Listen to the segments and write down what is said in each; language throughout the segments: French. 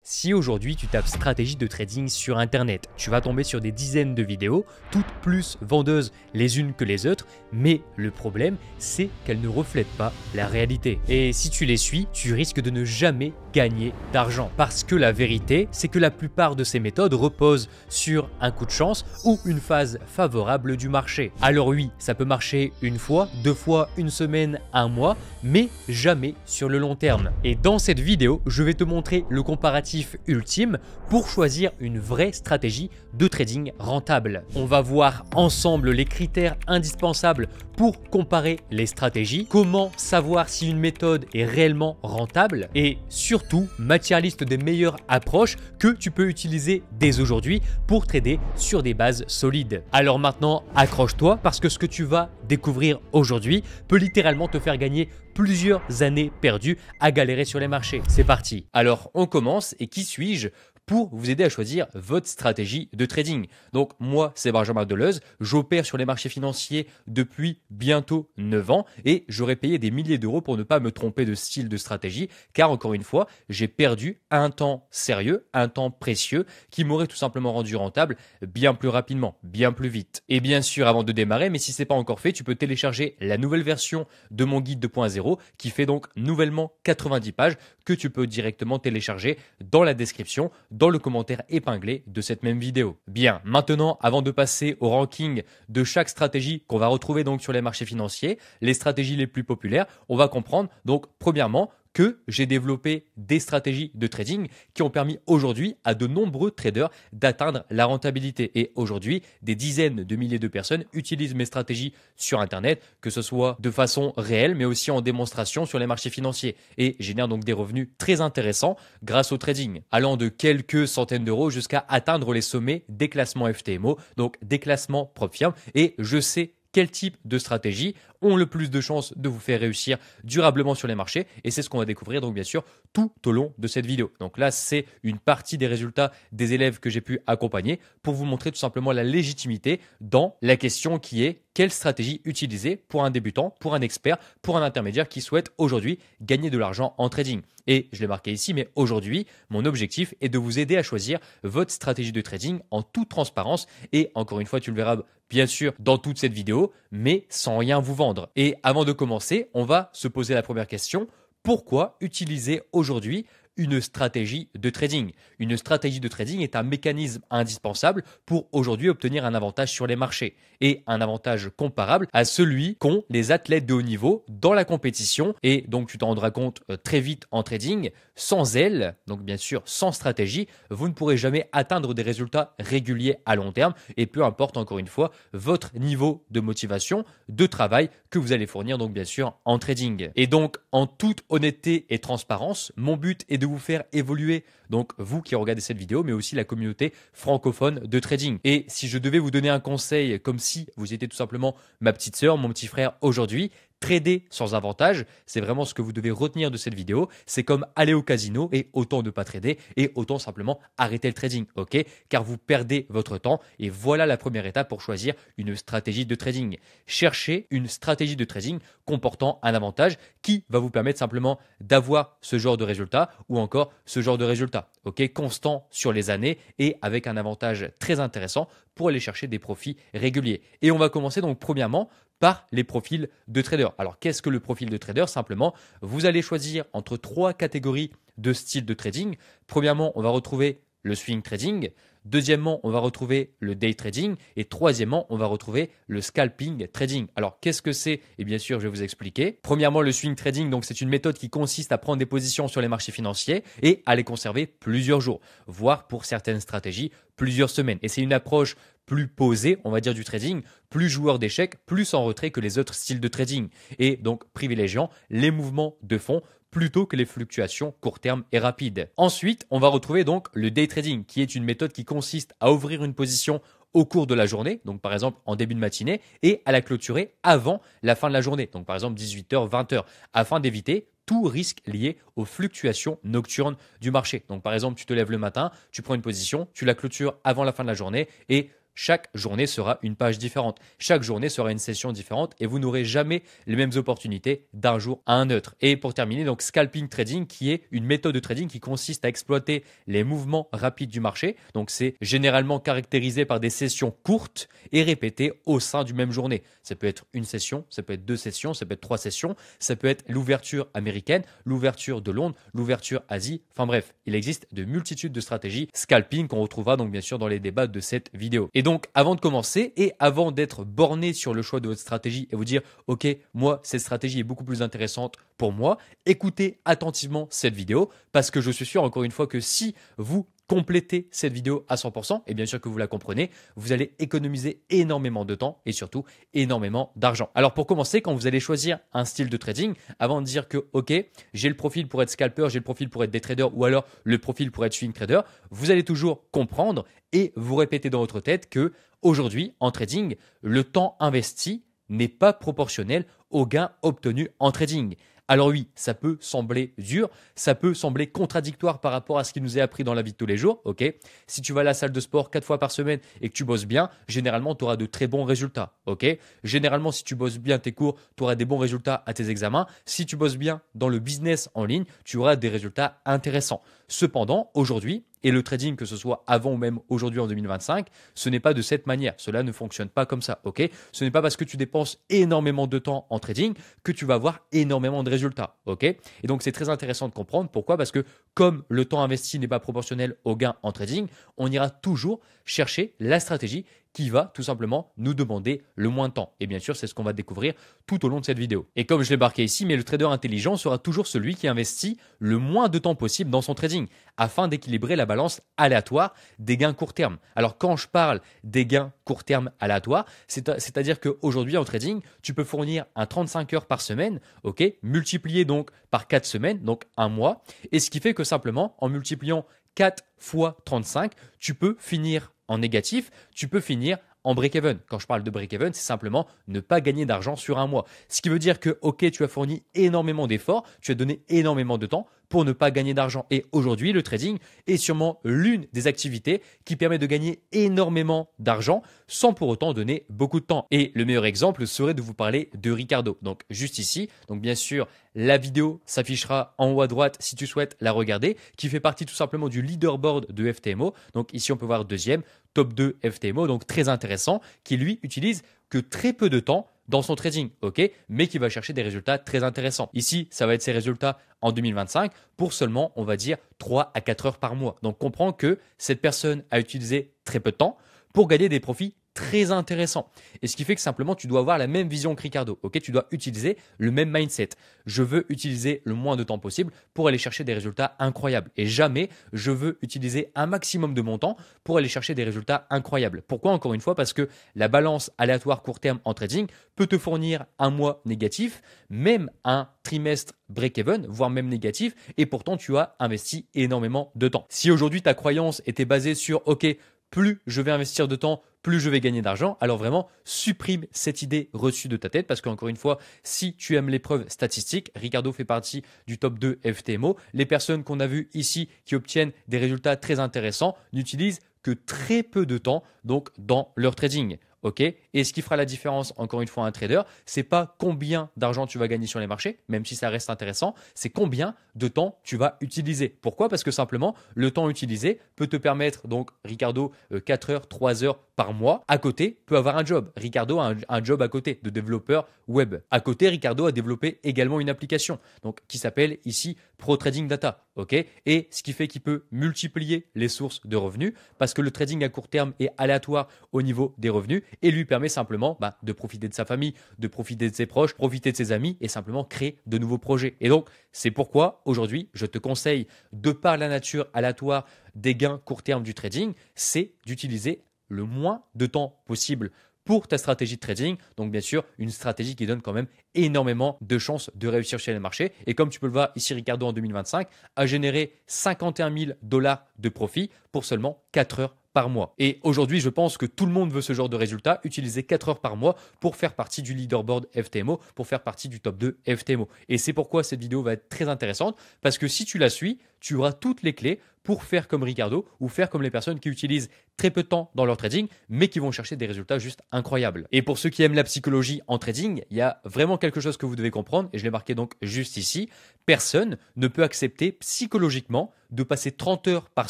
Si aujourd'hui tu tapes stratégie de trading sur internet, tu vas tomber sur des dizaines de vidéos, toutes plus vendeuses les unes que les autres, mais le problème c'est qu'elles ne reflètent pas la réalité. Et si tu les suis, tu risques de ne jamais gagner d'argent. Parce que la vérité, c'est que la plupart de ces méthodes reposent sur un coup de chance ou une phase favorable du marché. Alors oui, ça peut marcher une fois, deux fois, une semaine, un mois, mais jamais sur le long terme. Et dans cette vidéo, je vais te montrer le comparatif ultime pour choisir une vraie stratégie de trading rentable. On va voir ensemble les critères indispensables pour comparer les stratégies, comment savoir si une méthode est réellement rentable et surtout matière liste des meilleures approches que tu peux utiliser dès aujourd'hui pour trader sur des bases solides. Alors maintenant, accroche-toi parce que ce que tu vas découvrir aujourd'hui peut littéralement te faire gagner plusieurs années perdues à galérer sur les marchés. C'est parti. Alors on commence et qui suis-je pour vous aider à choisir votre stratégie de trading. Donc moi, c'est Benjamin Deleuze, j'opère sur les marchés financiers depuis bientôt 9 ans et j'aurais payé des milliers d'euros pour ne pas me tromper de style de stratégie car encore une fois, j'ai perdu un temps sérieux, un temps précieux qui m'aurait tout simplement rendu rentable bien plus rapidement, bien plus vite. Et bien sûr, avant de démarrer, mais si ce n'est pas encore fait, tu peux télécharger la nouvelle version de mon guide 2.0 qui fait donc nouvellement 90 pages que tu peux directement télécharger dans la description, dans le commentaire épinglé de cette même vidéo. Bien, maintenant, avant de passer au ranking de chaque stratégie qu'on va retrouver donc sur les marchés financiers, les stratégies les plus populaires, on va comprendre donc premièrement que j'ai développé des stratégies de trading qui ont permis aujourd'hui à de nombreux traders d'atteindre la rentabilité. Et aujourd'hui, des dizaines de milliers de personnes utilisent mes stratégies sur Internet, que ce soit de façon réelle, mais aussi en démonstration sur les marchés financiers. Et génèrent donc des revenus très intéressants grâce au trading, allant de quelques centaines d'euros jusqu'à atteindre les sommets des classements FTMO, donc des classements propres firmes. Et je sais quel type de stratégie ont le plus de chances de vous faire réussir durablement sur les marchés et c'est ce qu'on va découvrir donc bien sûr tout au long de cette vidéo. Donc là, c'est une partie des résultats des élèves que j'ai pu accompagner pour vous montrer tout simplement la légitimité dans la question qui est quelle stratégie utiliser pour un débutant, pour un expert, pour un intermédiaire qui souhaite aujourd'hui gagner de l'argent en trading. Et je l'ai marqué ici, mais aujourd'hui, mon objectif est de vous aider à choisir votre stratégie de trading en toute transparence et encore une fois, tu le verras bien sûr dans toute cette vidéo, mais sans rien vous vendre. Et avant de commencer, on va se poser la première question. Pourquoi utiliser aujourd'hui une stratégie de trading? Une stratégie de trading est un mécanisme indispensable pour aujourd'hui obtenir un avantage sur les marchés et un avantage comparable à celui qu'ont les athlètes de haut niveau dans la compétition. Et donc tu t'en rendras compte très vite en trading, sans elle, donc bien sûr sans stratégie, vous ne pourrez jamais atteindre des résultats réguliers à long terme et peu importe encore une fois votre niveau de motivation, de travail que vous allez fournir donc bien sûr en trading. Et donc en toute honnêteté et transparence, mon but est de vous faire évoluer, donc vous qui regardez cette vidéo, mais aussi la communauté francophone de trading. Et si je devais vous donner un conseil comme si vous étiez tout simplement ma petite sœur, mon petit frère aujourd'hui, trader sans avantage, c'est vraiment ce que vous devez retenir de cette vidéo. C'est comme aller au casino et autant ne pas trader et autant simplement arrêter le trading, ok? Car vous perdez votre temps et voilà la première étape pour choisir une stratégie de trading. Cherchez une stratégie de trading comportant un avantage qui va vous permettre simplement d'avoir ce genre de résultat ou encore ce genre de résultat, ok? Constant sur les années et avec un avantage très intéressant pour aller chercher des profits réguliers. Et on va commencer donc premièrement par les profils de traders. Alors, qu'est-ce que le profil de trader? Simplement, vous allez choisir entre trois catégories de styles de trading. Premièrement, on va retrouver le swing trading. Deuxièmement, on va retrouver le day trading. Et troisièmement, on va retrouver le scalping trading. Alors, qu'est-ce que c'est? Et bien sûr, je vais vous expliquer. Premièrement, le swing trading, donc c'est une méthode qui consiste à prendre des positions sur les marchés financiers et à les conserver plusieurs jours, voire pour certaines stratégies, plusieurs semaines. Et c'est une approche plus posé, on va dire, du trading, plus joueur d'échecs, plus en retrait que les autres styles de trading. Et donc privilégiant les mouvements de fond plutôt que les fluctuations court terme et rapides. Ensuite, on va retrouver donc le day trading, qui est une méthode qui consiste à ouvrir une position au cours de la journée, donc par exemple en début de matinée, et à la clôturer avant la fin de la journée, donc par exemple 18h, 20h, afin d'éviter tout risque lié aux fluctuations nocturnes du marché. Donc par exemple, tu te lèves le matin, tu prends une position, tu la clôtures avant la fin de la journée et chaque journée sera une page différente. Chaque journée sera une session différente et vous n'aurez jamais les mêmes opportunités d'un jour à un autre. Et pour terminer, donc scalping trading qui est une méthode de trading qui consiste à exploiter les mouvements rapides du marché. Donc c'est généralement caractérisé par des sessions courtes et répétées au sein d'une même journée. Ça peut être une session, ça peut être deux sessions, ça peut être trois sessions, ça peut être l'ouverture américaine, l'ouverture de Londres, l'ouverture Asie. Enfin bref, il existe de multitudes de stratégies scalping qu'on retrouvera donc bien sûr dans les débats de cette vidéo. Et donc avant de commencer et avant d'être borné sur le choix de votre stratégie et vous dire ok, moi cette stratégie est beaucoup plus intéressante pour moi, écoutez attentivement cette vidéo parce que je suis sûr encore une fois que si vous complétez cette vidéo à 100% et bien sûr que vous la comprenez, vous allez économiser énormément de temps et surtout énormément d'argent. Alors pour commencer, quand vous allez choisir un style de trading, avant de dire que ok, j'ai le profil pour être scalper, j'ai le profil pour être day trader ou alors le profil pour être swing trader, vous allez toujours comprendre et vous répéter dans votre tête que aujourd'hui en trading, le temps investi n'est pas proportionnel aux gains obtenus en trading. Alors oui, ça peut sembler dur, ça peut sembler contradictoire par rapport à ce qui nous est appris dans la vie de tous les jours, ok? Si tu vas à la salle de sport 4 fois par semaine et que tu bosses bien, généralement tu auras de très bons résultats, ok? Généralement, si tu bosses bien tes cours, tu auras des bons résultats à tes examens. Si tu bosses bien dans le business en ligne, tu auras des résultats intéressants. Cependant, aujourd'hui, et le trading, que ce soit avant ou même aujourd'hui en 2025, ce n'est pas de cette manière. Cela ne fonctionne pas comme ça, ok? Ce n'est pas parce que tu dépenses énormément de temps en trading que tu vas avoir énormément de résultats, ok? Et donc, c'est très intéressant de comprendre. Pourquoi? Parce que comme le temps investi n'est pas proportionnel au gain en trading, on ira toujours chercher la stratégie qui va tout simplement nous demander le moins de temps. Et bien sûr, c'est ce qu'on va découvrir tout au long de cette vidéo. Et comme je l'ai marqué ici, mais le trader intelligent sera toujours celui qui investit le moins de temps possible dans son trading afin d'équilibrer la balance aléatoire des gains court terme. Alors quand je parle des gains court terme aléatoires, c'est-à-dire qu'aujourd'hui en trading, tu peux fournir un 35 heures par semaine, ok, multiplié donc par 4 semaines, donc un mois, et ce qui fait que simplement en multipliant 4 fois 35, tu peux finir en négatif, tu peux finir en break-even. Quand je parle de break-even, c'est simplement ne pas gagner d'argent sur un mois. Ce qui veut dire que, ok, tu as fourni énormément d'efforts, tu as donné énormément de temps pour ne pas gagner d'argent. Et aujourd'hui, le trading est sûrement l'une des activités qui permet de gagner énormément d'argent sans pour autant donner beaucoup de temps. Et le meilleur exemple serait de vous parler de Ricardo. Donc juste ici, donc bien sûr, la vidéo s'affichera en haut à droite si tu souhaites la regarder, qui fait partie tout simplement du leaderboard de FTMO. Donc ici, on peut voir deuxième, top 2 FTMO, donc très intéressant, qui lui utilise que très peu de temps dans son trading, ok, mais qui va chercher des résultats très intéressants. Ici, ça va être ses résultats en 2025 pour seulement, on va dire, 3 à 4 heures par mois. Donc, comprends que cette personne a utilisé très peu de temps pour gagner des profits très intéressants. Et ce qui fait que simplement, tu dois avoir la même vision que Ricardo, ok, tu dois utiliser le même mindset. Je veux utiliser le moins de temps possible pour aller chercher des résultats incroyables. Et jamais, je veux utiliser un maximum de mon temps pour aller chercher des résultats incroyables. Pourquoi? Encore une fois, parce que la balance aléatoire court terme en trading peut te fournir un mois négatif, même un trimestre break-even, voire même négatif, et pourtant tu as investi énormément de temps. Si aujourd'hui ta croyance était basée sur « ok, plus je vais investir de temps, plus je vais gagner d'argent », alors vraiment supprime cette idée reçue de ta tête parce qu'encore une fois, si tu aimes les preuves statistiques, Ricardo fait partie du top 2 FTMO. Les personnes qu'on a vues ici qui obtiennent des résultats très intéressants n'utilisent que très peu de temps donc dans leur trading. Ok, et ce qui fera la différence, encore une fois, un trader, c'est pas combien d'argent tu vas gagner sur les marchés, même si ça reste intéressant, c'est combien de temps tu vas utiliser. Pourquoi? Parce que simplement, le temps utilisé peut te permettre, donc Ricardo, 4 heures, 3 heures par mois. À côté, peut avoir un job. Ricardo a un job à côté de développeur web. À côté, Ricardo a développé également une application donc, qui s'appelle ici Pro Trading Data. Ok, et ce qui fait qu'il peut multiplier les sources de revenus parce que le trading à court terme est aléatoire au niveau des revenus et lui permet simplement de profiter de sa famille, de profiter de ses proches, profiter de ses amis et simplement créer de nouveaux projets. Et donc, c'est pourquoi aujourd'hui, je te conseille, de par la nature aléatoire des gains court terme du trading, c'est d'utiliser le moins de temps possible pour ta stratégie de trading. Donc bien sûr, une stratégie qui donne quand même énormément de chances de réussir chez les marchés. Et comme tu peux le voir ici, Ricardo en 2025 a généré 51 000 $ de profit pour seulement 4 heures par mois. Et aujourd'hui, je pense que tout le monde veut ce genre de résultat, utiliser 4 heures par mois pour faire partie du leaderboard FTMO, pour faire partie du top 2 FTMO. Et c'est pourquoi cette vidéo va être très intéressante, parce que si tu la suis, tu auras toutes les clés pour faire comme Ricardo ou faire comme les personnes qui utilisent très peu de temps dans leur trading, mais qui vont chercher des résultats juste incroyables. Et pour ceux qui aiment la psychologie en trading, il y a vraiment quelque chose que vous devez comprendre, et je l'ai marqué donc juste ici. Personne ne peut accepter psychologiquement de passer 30 heures par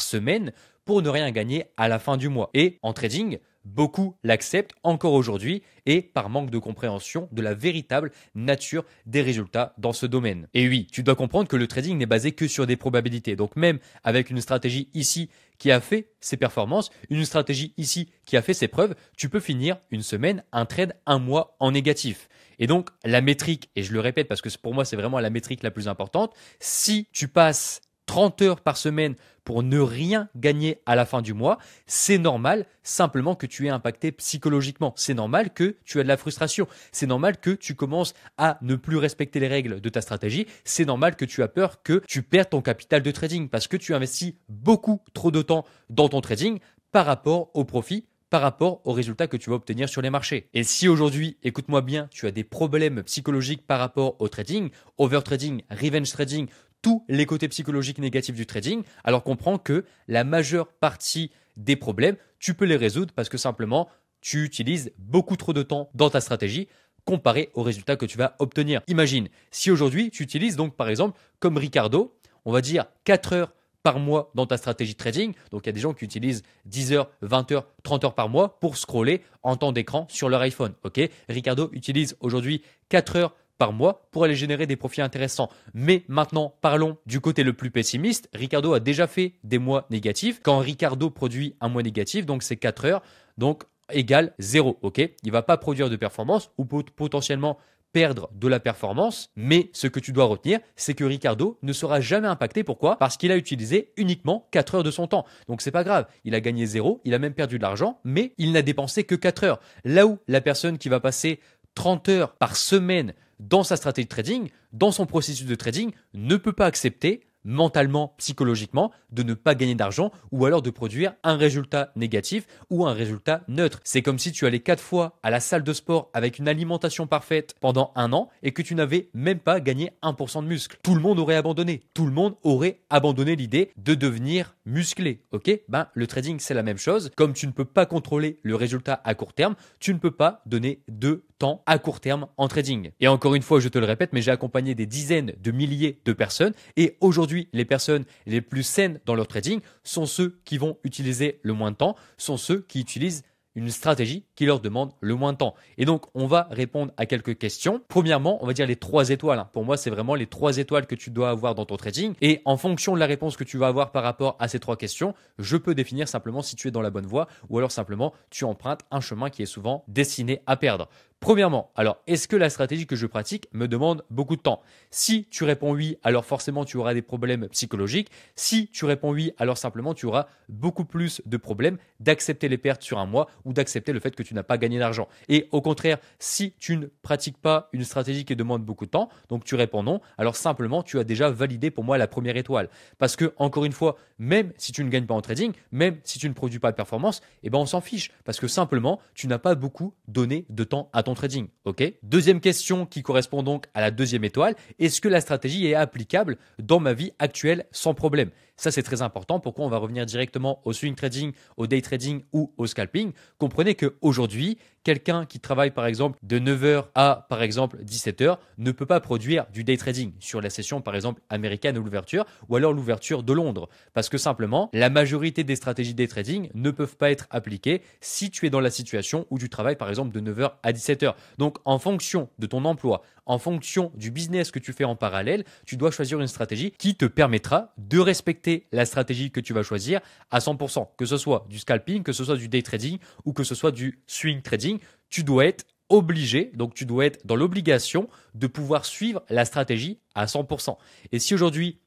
semaine pour ne rien gagner à la fin du mois. Et en trading, beaucoup l'acceptent encore aujourd'hui et par manque de compréhension de la véritable nature des résultats dans ce domaine. Et oui, tu dois comprendre que le trading n'est basé que sur des probabilités. Donc même avec une stratégie ici qui a fait ses performances, une stratégie ici qui a fait ses preuves, tu peux finir une semaine, un trade, un mois en négatif. Et donc la métrique, et je le répète parce que pour moi c'est vraiment la métrique la plus importante, si tu passes 30 heures par semaine pour ne rien gagner à la fin du mois, c'est normal simplement que tu es impacté psychologiquement. C'est normal que tu as de la frustration. C'est normal que tu commences à ne plus respecter les règles de ta stratégie. C'est normal que tu as peur que tu perdes ton capital de trading parce que tu investis beaucoup trop de temps dans ton trading par rapport au profit, par rapport aux résultats que tu vas obtenir sur les marchés. Et si aujourd'hui, écoute-moi bien, tu as des problèmes psychologiques par rapport au trading, overtrading, revenge trading, tous les côtés psychologiques négatifs du trading, alors comprends que la majeure partie des problèmes, tu peux les résoudre parce que simplement, tu utilises beaucoup trop de temps dans ta stratégie comparé aux résultats que tu vas obtenir. Imagine, si aujourd'hui, tu utilises donc par exemple, comme Ricardo, on va dire 4 heures par mois dans ta stratégie de trading. Donc, il y a des gens qui utilisent 10 heures, 20 heures, 30 heures par mois pour scroller en temps d'écran sur leur iPhone. Ok, Ricardo utilise aujourd'hui 4 heures par mois pour aller générer des profits intéressants. Mais maintenant, parlons du côté le plus pessimiste. Ricardo a déjà fait des mois négatifs. Quand Ricardo produit un mois négatif, donc c'est 4 heures, donc égale 0. Ok, il ne va pas produire de performance ou potentiellement perdre de la performance, mais ce que tu dois retenir, c'est que Ricardo ne sera jamais impacté. Pourquoi? Parce qu'il a utilisé uniquement 4 heures de son temps. Donc c'est pas grave, il a gagné 0, il a même perdu de l'argent, mais il n'a dépensé que 4 heures. Là où la personne qui va passer 30 heures par semaine dans sa stratégie de trading, dans son processus de trading, ne peut pas accepter mentalement, psychologiquement, de ne pas gagner d'argent ou alors de produire un résultat négatif ou un résultat neutre. C'est comme si tu allais 4 fois à la salle de sport avec une alimentation parfaite pendant un an et que tu n'avais même pas gagné 1% de muscle. Tout le monde aurait abandonné. Tout le monde aurait abandonné l'idée de devenir musclé. Ok? Le trading, c'est la même chose. Comme tu ne peux pas contrôler le résultat à court terme, tu ne peux pas donner de temps à court terme en trading. Et encore une fois, je te le répète, mais j'ai accompagné des dizaines de milliers de personnes et aujourd'hui, les personnes les plus saines dans leur trading sont ceux qui vont utiliser le moins de temps, sont ceux qui utilisent une stratégie qui leur demande le moins de temps. Et donc, on va répondre à quelques questions. Premièrement, on va dire les 3 étoiles. Pour moi, c'est vraiment les 3 étoiles que tu dois avoir dans ton trading. Et en fonction de la réponse que tu vas avoir par rapport à ces 3 questions, je peux définir simplement si tu es dans la bonne voie ou alors simplement tu empruntes un chemin qui est souvent destiné à perdre. Premièrement, alors, est-ce que la stratégie que je pratique me demande beaucoup de temps? Si tu réponds oui, alors forcément, tu auras des problèmes psychologiques. Si tu réponds oui, alors simplement, tu auras beaucoup plus de problèmes d'accepter les pertes sur un mois ou d'accepter le fait que tu n'as pas gagné d'argent. Et au contraire, si tu ne pratiques pas une stratégie qui demande beaucoup de temps, donc tu réponds non, alors simplement, tu as déjà validé pour moi la première étoile. Parce que, encore une fois, même si tu ne gagnes pas en trading, même si tu ne produis pas de performance, on s'en fiche. Parce que simplement, tu n'as pas beaucoup donné de temps à ton trading. Ok? Deuxième question qui correspond donc à la deuxième étoile. Est-ce que la stratégie est applicable dans ma vie actuelle sans problème? Ça, c'est très important. Pourquoi? On va revenir directement au swing trading, au day trading ou au scalping. Comprenez qu'aujourd'hui, quelqu'un qui travaille par exemple de 9h à par exemple 17h ne peut pas produire du day trading sur la session par exemple américaine ou l'ouverture ou alors l'ouverture de Londres. Parce que simplement, la majorité des stratégies day trading ne peuvent pas être appliquées si tu es dans la situation où tu travailles par exemple de 9h à 17h. Donc en fonction de ton emploi, en fonction du business que tu fais en parallèle, tu dois choisir une stratégie qui te permettra de respecter la stratégie que tu vas choisir à 100%. Que ce soit du scalping, que ce soit du day trading ou que ce soit du swing trading, tu dois être obligé, donc tu dois être dans l'obligation de pouvoir suivre la stratégie à 100%. Et si aujourd'hui,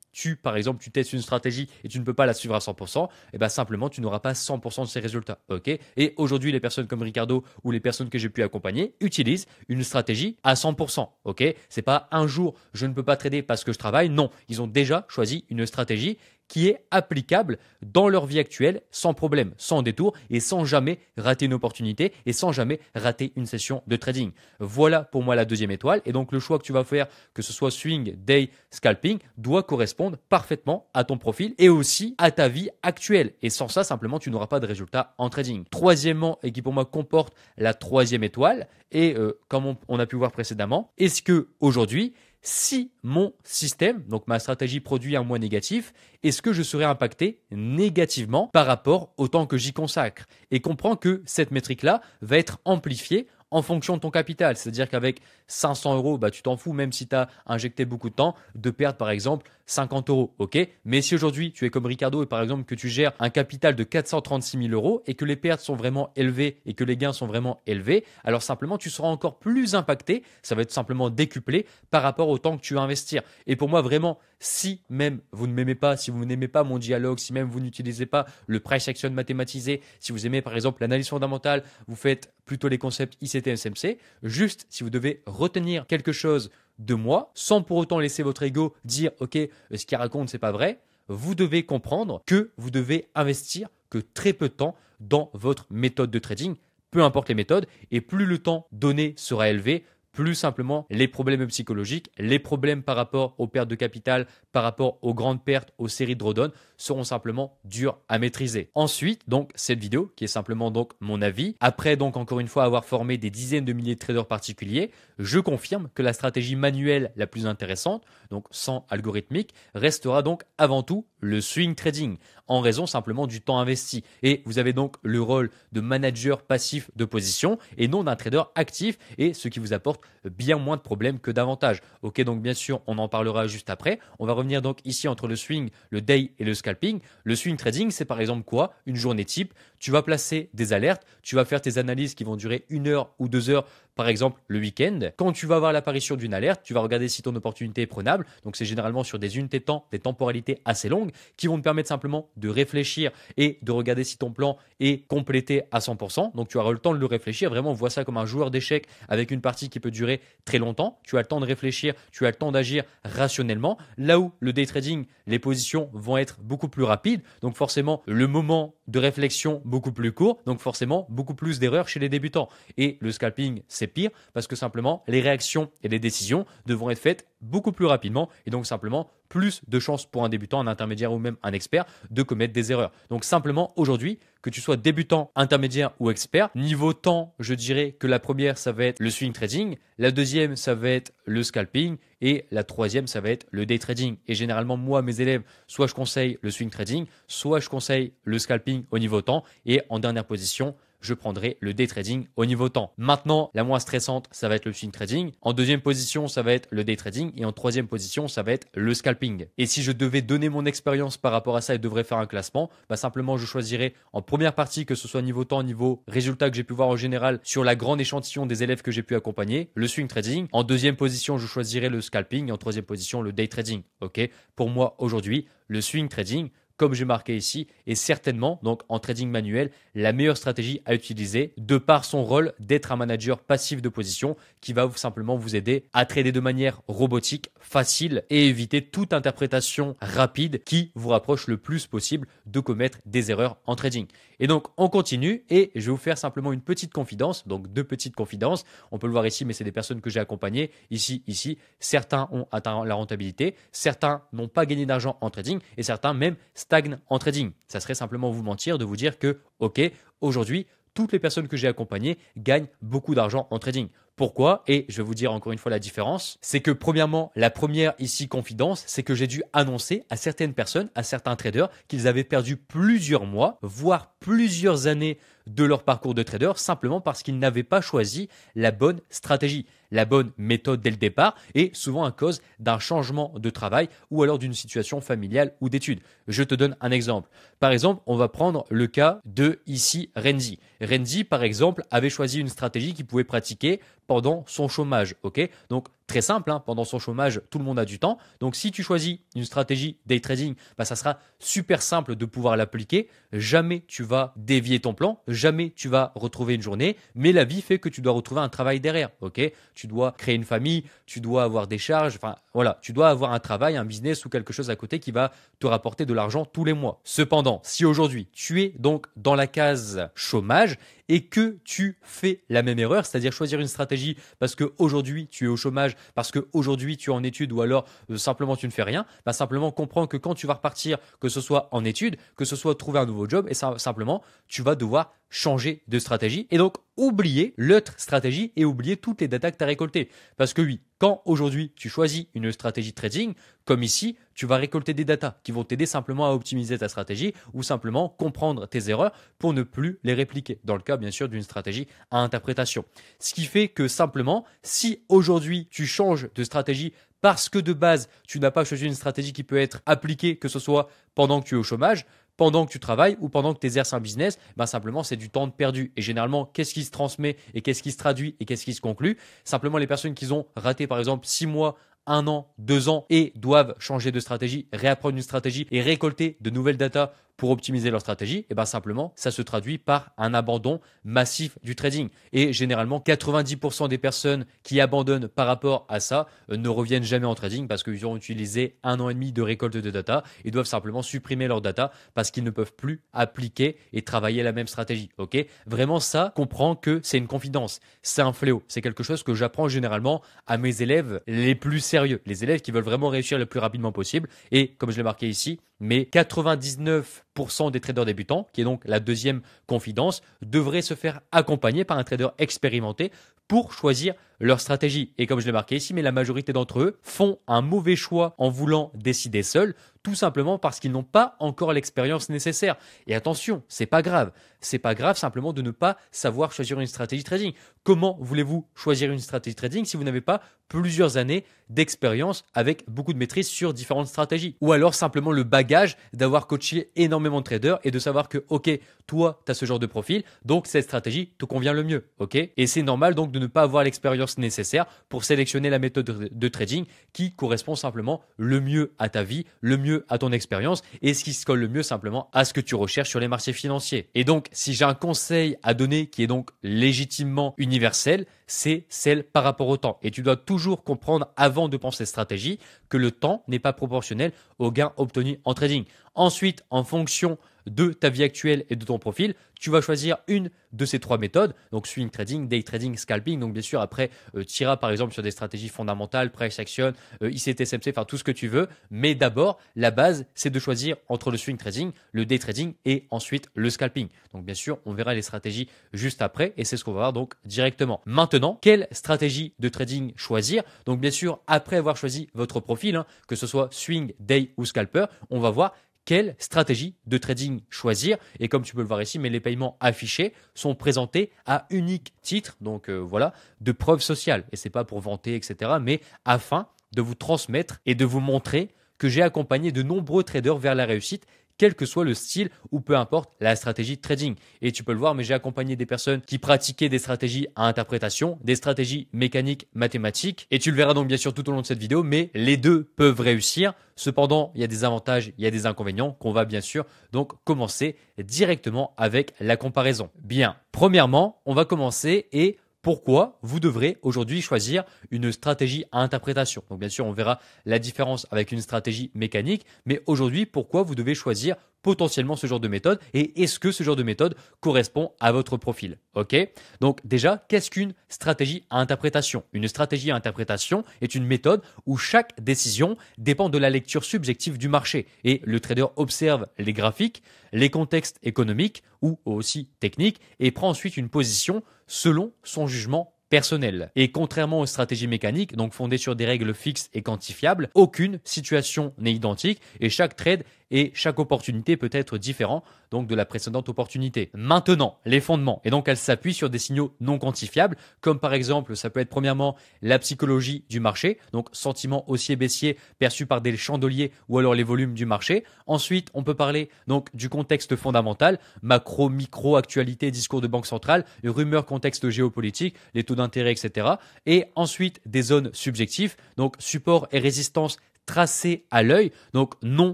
par exemple, tu testes une stratégie et tu ne peux pas la suivre à 100%, simplement, tu n'auras pas 100% de ces résultats. Ok? Et aujourd'hui, les personnes comme Ricardo ou les personnes que j'ai pu accompagner utilisent une stratégie à 100%. Ok? C'est pas un jour, je ne peux pas trader parce que je travaille. Non, ils ont déjà choisi une stratégie qui est applicable dans leur vie actuelle sans problème, sans détour et sans jamais rater une opportunité et sans jamais rater une session de trading. Voilà pour moi la deuxième étoile. Et donc le choix que tu vas faire, que ce soit swing, day, scalping, doit correspondre parfaitement à ton profil et aussi à ta vie actuelle. Et sans ça, simplement, tu n'auras pas de résultat en trading. Troisièmement, et qui pour moi comporte la troisième étoile, et comme on a pu voir précédemment, est-ce que aujourd'hui, si mon système, donc ma stratégie produit un mois négatif, est-ce que je serai impacté négativement par rapport au temps que j'y consacre? Et comprends que cette métrique-là va être amplifiée en fonction de ton capital. C'est-à-dire qu'avec 500 euros, bah, tu t'en fous, même si tu as injecté beaucoup de temps, de perdre par exemple 50 euros. Ok. Mais si aujourd'hui tu es comme Ricardo et par exemple que tu gères un capital de 436 000 euros et que les pertes sont vraiment élevées et que les gains sont vraiment élevés, alors simplement tu seras encore plus impacté. Ça va être simplement décuplé par rapport au temps que tu vas investir. Et pour moi, vraiment, si même vous ne m'aimez pas, si vous n'aimez pas mon dialogue, si même vous n'utilisez pas le price action mathématisé, si vous aimez par exemple l'analyse fondamentale, vous faites plutôt les concepts ICT, SMC, juste si vous devez retenir quelque chose de moi, sans pour autant laisser votre ego dire ok, ce qu'il raconte c'est pas vrai, vous devez comprendre que vous devez investir que très peu de temps dans votre méthode de trading, peu importe les méthodes, et plus le temps donné sera élevé, plus simplement les problèmes psychologiques, les problèmes par rapport aux pertes de capital, par rapport aux grandes pertes, aux séries de drawdown seront simplement durs à maîtriser. Ensuite, donc, cette vidéo qui est simplement donc mon avis. Après donc encore une fois avoir formé des dizaines de milliers de traders particuliers, je confirme que la stratégie manuelle la plus intéressante, donc sans algorithmique, restera donc avant tout le swing trading en raison simplement du temps investi. Et vous avez donc le rôle de manager passif de position et non d'un trader actif et ce qui vous apporte bien moins de problèmes que d'avantages. Ok, donc bien sûr, on en parlera juste après. On va revenir donc ici entre le swing, le day et le scalping. Le swing trading, c'est par exemple quoi? Une journée type. Tu vas placer des alertes, tu vas faire tes analyses qui vont durer 1 heure ou 2 heures, par exemple le week-end. Quand tu vas avoir l'apparition d'une alerte, tu vas regarder si ton opportunité est prenable. Donc c'est généralement sur des unités de temps, des temporalités assez longues qui vont te permettre simplement de réfléchir et de regarder si ton plan est complété à 100%. Donc tu auras le temps de le réfléchir. Vraiment, vois ça comme un joueur d'échecs avec une partie qui peut durer très longtemps. Tu as le temps de réfléchir, tu as le temps d'agir rationnellement. Là où le day trading, les positions vont être beaucoup plus rapides. Donc forcément, le moment de réflexion beaucoup plus court. Donc forcément, beaucoup plus d'erreurs chez les débutants. Et le scalping, c'est pire parce que simplement, les réactions et les décisions devront être faites beaucoup plus rapidement et donc simplement plus de chances pour un débutant, un intermédiaire ou même un expert de commettre des erreurs. Donc simplement aujourd'hui, que tu sois débutant, intermédiaire ou expert, niveau temps, je dirais que la première, ça va être le swing trading, la deuxième, ça va être le scalping et la troisième, ça va être le day trading. Et généralement, moi, mes élèves, soit je conseille le swing trading, soit je conseille le scalping au niveau temps et en dernière position, je prendrai le day trading au niveau temps. Maintenant, la moins stressante, ça va être le swing trading. En deuxième position, ça va être le day trading. Et en troisième position, ça va être le scalping. Et si je devais donner mon expérience par rapport à ça et devrais faire un classement, bah simplement, je choisirais en première partie, que ce soit niveau temps, niveau résultat que j'ai pu voir en général sur la grande échantillon des élèves que j'ai pu accompagner, le swing trading. En deuxième position, je choisirais le scalping. Et en troisième position, le day trading. Ok. Pour moi, aujourd'hui, le swing trading, comme j'ai marqué ici, est certainement, donc en trading manuel, la meilleure stratégie à utiliser de par son rôle d'être un manager passif de position qui va simplement vous aider à trader de manière robotique, facile et éviter toute interprétation rapide qui vous rapproche le plus possible de commettre des erreurs en trading. Et donc, on continue et je vais vous faire simplement une petite confidence, donc deux petites confidences. On peut le voir ici, mais c'est des personnes que j'ai accompagnées ici. Certains ont atteint la rentabilité, certains n'ont pas gagné d'argent en trading et certains même stagnent en trading. Ça serait simplement vous mentir de vous dire que, ok, aujourd'hui, toutes les personnes que j'ai accompagnées gagnent beaucoup d'argent en trading. Pourquoi? Et je vais vous dire encore une fois la différence. C'est que premièrement, la première ici confidence, c'est que j'ai dû annoncer à certaines personnes, à certains traders, qu'ils avaient perdu plusieurs mois, voire plusieurs années de leur parcours de trader, simplement parce qu'ils n'avaient pas choisi la bonne stratégie, la bonne méthode dès le départ, et souvent à cause d'un changement de travail ou alors d'une situation familiale ou d'études. Je te donne un exemple. Par exemple, on va prendre le cas de ici Renzi. Renzi, par exemple, avait choisi une stratégie qu'il pouvait pratiquer pendant son chômage. Ok, donc très simple, hein, pendant son chômage, tout le monde a du temps. Donc si tu choisis une stratégie day trading, bah, ça sera super simple de pouvoir l'appliquer. Jamais tu vas dévier ton plan, jamais tu vas retrouver une journée, mais la vie fait que tu dois retrouver un travail derrière. Ok, tu dois créer une famille, tu dois avoir des charges, enfin voilà, tu dois avoir un travail, un business ou quelque chose à côté qui va te rapporter de l'argent tous les mois. Cependant, si aujourd'hui tu es donc dans la case chômage et que tu fais la même erreur, c'est-à-dire choisir une stratégie parce qu'aujourd'hui tu es au chômage, parce qu'aujourd'hui tu es en études ou alors simplement tu ne fais rien, bah simplement comprends que quand tu vas repartir, que ce soit en études, que ce soit trouver un nouveau job, et ça, simplement tu vas devoir changer de stratégie et donc oublier l'autre stratégie et oublier toutes les datas que tu as récoltées. Parce que oui, quand aujourd'hui tu choisis une stratégie trading, comme ici, tu vas récolter des datas qui vont t'aider simplement à optimiser ta stratégie ou simplement comprendre tes erreurs pour ne plus les répliquer. Dans le cas, bien sûr, d'une stratégie à interprétation. Ce qui fait que simplement, si aujourd'hui tu changes de stratégie parce que de base, tu n'as pas choisi une stratégie qui peut être appliquée, que ce soit pendant que tu es au chômage, pendant que tu travailles ou pendant que tu exerces un business, ben simplement c'est du temps de perdu. Et généralement, qu'est-ce qui se transmet et qu'est-ce qui se traduit et qu'est-ce qui se conclut? Simplement les personnes qui ont raté par exemple 6 mois, 1 an, 2 ans et doivent changer de stratégie, réapprendre une stratégie et récolter de nouvelles datas pour optimiser leur stratégie, et ben simplement, ça se traduit par un abandon massif du trading. Et généralement, 90% des personnes qui abandonnent par rapport à ça ne reviennent jamais en trading parce qu'ils ont utilisé 1 an et demi de récolte de data et doivent simplement supprimer leur data parce qu'ils ne peuvent plus appliquer et travailler la même stratégie. Ok? Vraiment, ça comprend que c'est une confidence, c'est un fléau. C'est quelque chose que j'apprends généralement à mes élèves les plus sérieux, les élèves qui veulent vraiment réussir le plus rapidement possible. Et comme je l'ai marqué ici, mais 99% des traders débutants, qui est donc la deuxième confidence, devraient se faire accompagner par un trader expérimenté pour choisir leur stratégie. Et comme je l'ai marqué ici, mais la majorité d'entre eux font un mauvais choix en voulant décider seuls, tout simplement parce qu'ils n'ont pas encore l'expérience nécessaire. Et attention, c'est pas grave. C'est pas grave simplement de ne pas savoir choisir une stratégie trading. Comment voulez-vous choisir une stratégie trading si vous n'avez pas plusieurs années d'expérience avec beaucoup de maîtrise sur différentes stratégies? Ou alors simplement le bagage d'avoir coaché énormément de traders et de savoir que, ok, toi, tu as ce genre de profil, donc cette stratégie te convient le mieux, ok? Et c'est normal donc de ne pas avoir l'expérience nécessaire pour sélectionner la méthode de trading qui correspond simplement le mieux à ta vie, le mieux à ton expérience et ce qui se colle le mieux simplement à ce que tu recherches sur les marchés financiers. Et donc, si j'ai un conseil à donner qui est donc légitimement universel, c'est celle par rapport au temps. Et tu dois toujours comprendre avant de penser stratégie que le temps n'est pas proportionnel aux gains obtenus en trading. Ensuite, en fonction de ta vie actuelle et de ton profil, tu vas choisir une de ces trois méthodes, donc swing trading, day trading, scalping. Donc bien sûr, après, tu iras par exemple sur des stratégies fondamentales, price action, ICT-SMC, enfin tout ce que tu veux. Mais d'abord, la base, c'est de choisir entre le swing trading, le day trading et ensuite le scalping. Donc bien sûr, on verra les stratégies juste après et c'est ce qu'on va voir donc directement. Maintenant, quelle stratégie de trading choisir? Donc bien sûr, après avoir choisi votre profil, que ce soit swing, day ou scalper, on va voir quelle stratégie de trading choisir. Et comme tu peux le voir ici, mais les paiements affichés sont présentés à unique titre, donc voilà, de preuve sociale. Et c'est pas pour vanter, etc., mais afin de vous transmettre et de vous montrer que j'ai accompagné de nombreux traders vers la réussite, quel que soit le style ou peu importe la stratégie de trading. Et tu peux le voir, mais j'ai accompagné des personnes qui pratiquaient des stratégies à interprétation, des stratégies mécaniques, mathématiques. Et tu le verras donc bien sûr tout au long de cette vidéo, mais les deux peuvent réussir. Cependant, il y a des avantages, il y a des inconvénients qu'on va bien sûr donc commencer directement avec la comparaison. Bien, premièrement, on va commencer et pourquoi vous devrez aujourd'hui choisir une stratégie à interprétation. Donc bien sûr, on verra la différence avec une stratégie mécanique, mais aujourd'hui, pourquoi vous devez choisir potentiellement ce genre de méthode et est-ce que ce genre de méthode correspond à votre profil? Ok? Donc déjà, qu'est-ce qu'une stratégie à interprétation? Une stratégie à interprétation est une méthode où chaque décision dépend de la lecture subjective du marché et le trader observe les graphiques, les contextes économiques ou aussi techniques et prend ensuite une position selon son jugement personnel. Et contrairement aux stratégies mécaniques, donc fondées sur des règles fixes et quantifiables, aucune situation n'est identique et chaque trade et chaque opportunité peut être différent donc de la précédente opportunité. Maintenant, les fondements. Et donc, elles s'appuient sur des signaux non quantifiables, comme par exemple, ça peut être premièrement la psychologie du marché, donc sentiment haussier-baissier perçu par des chandeliers ou alors les volumes du marché. Ensuite, on peut parler donc du contexte fondamental, macro, micro, actualité, discours de banque centrale, rumeurs, contexte géopolitique, les taux d'intérêt, etc. Et ensuite, des zones subjectives, donc support et résistance tracé à l'œil, donc non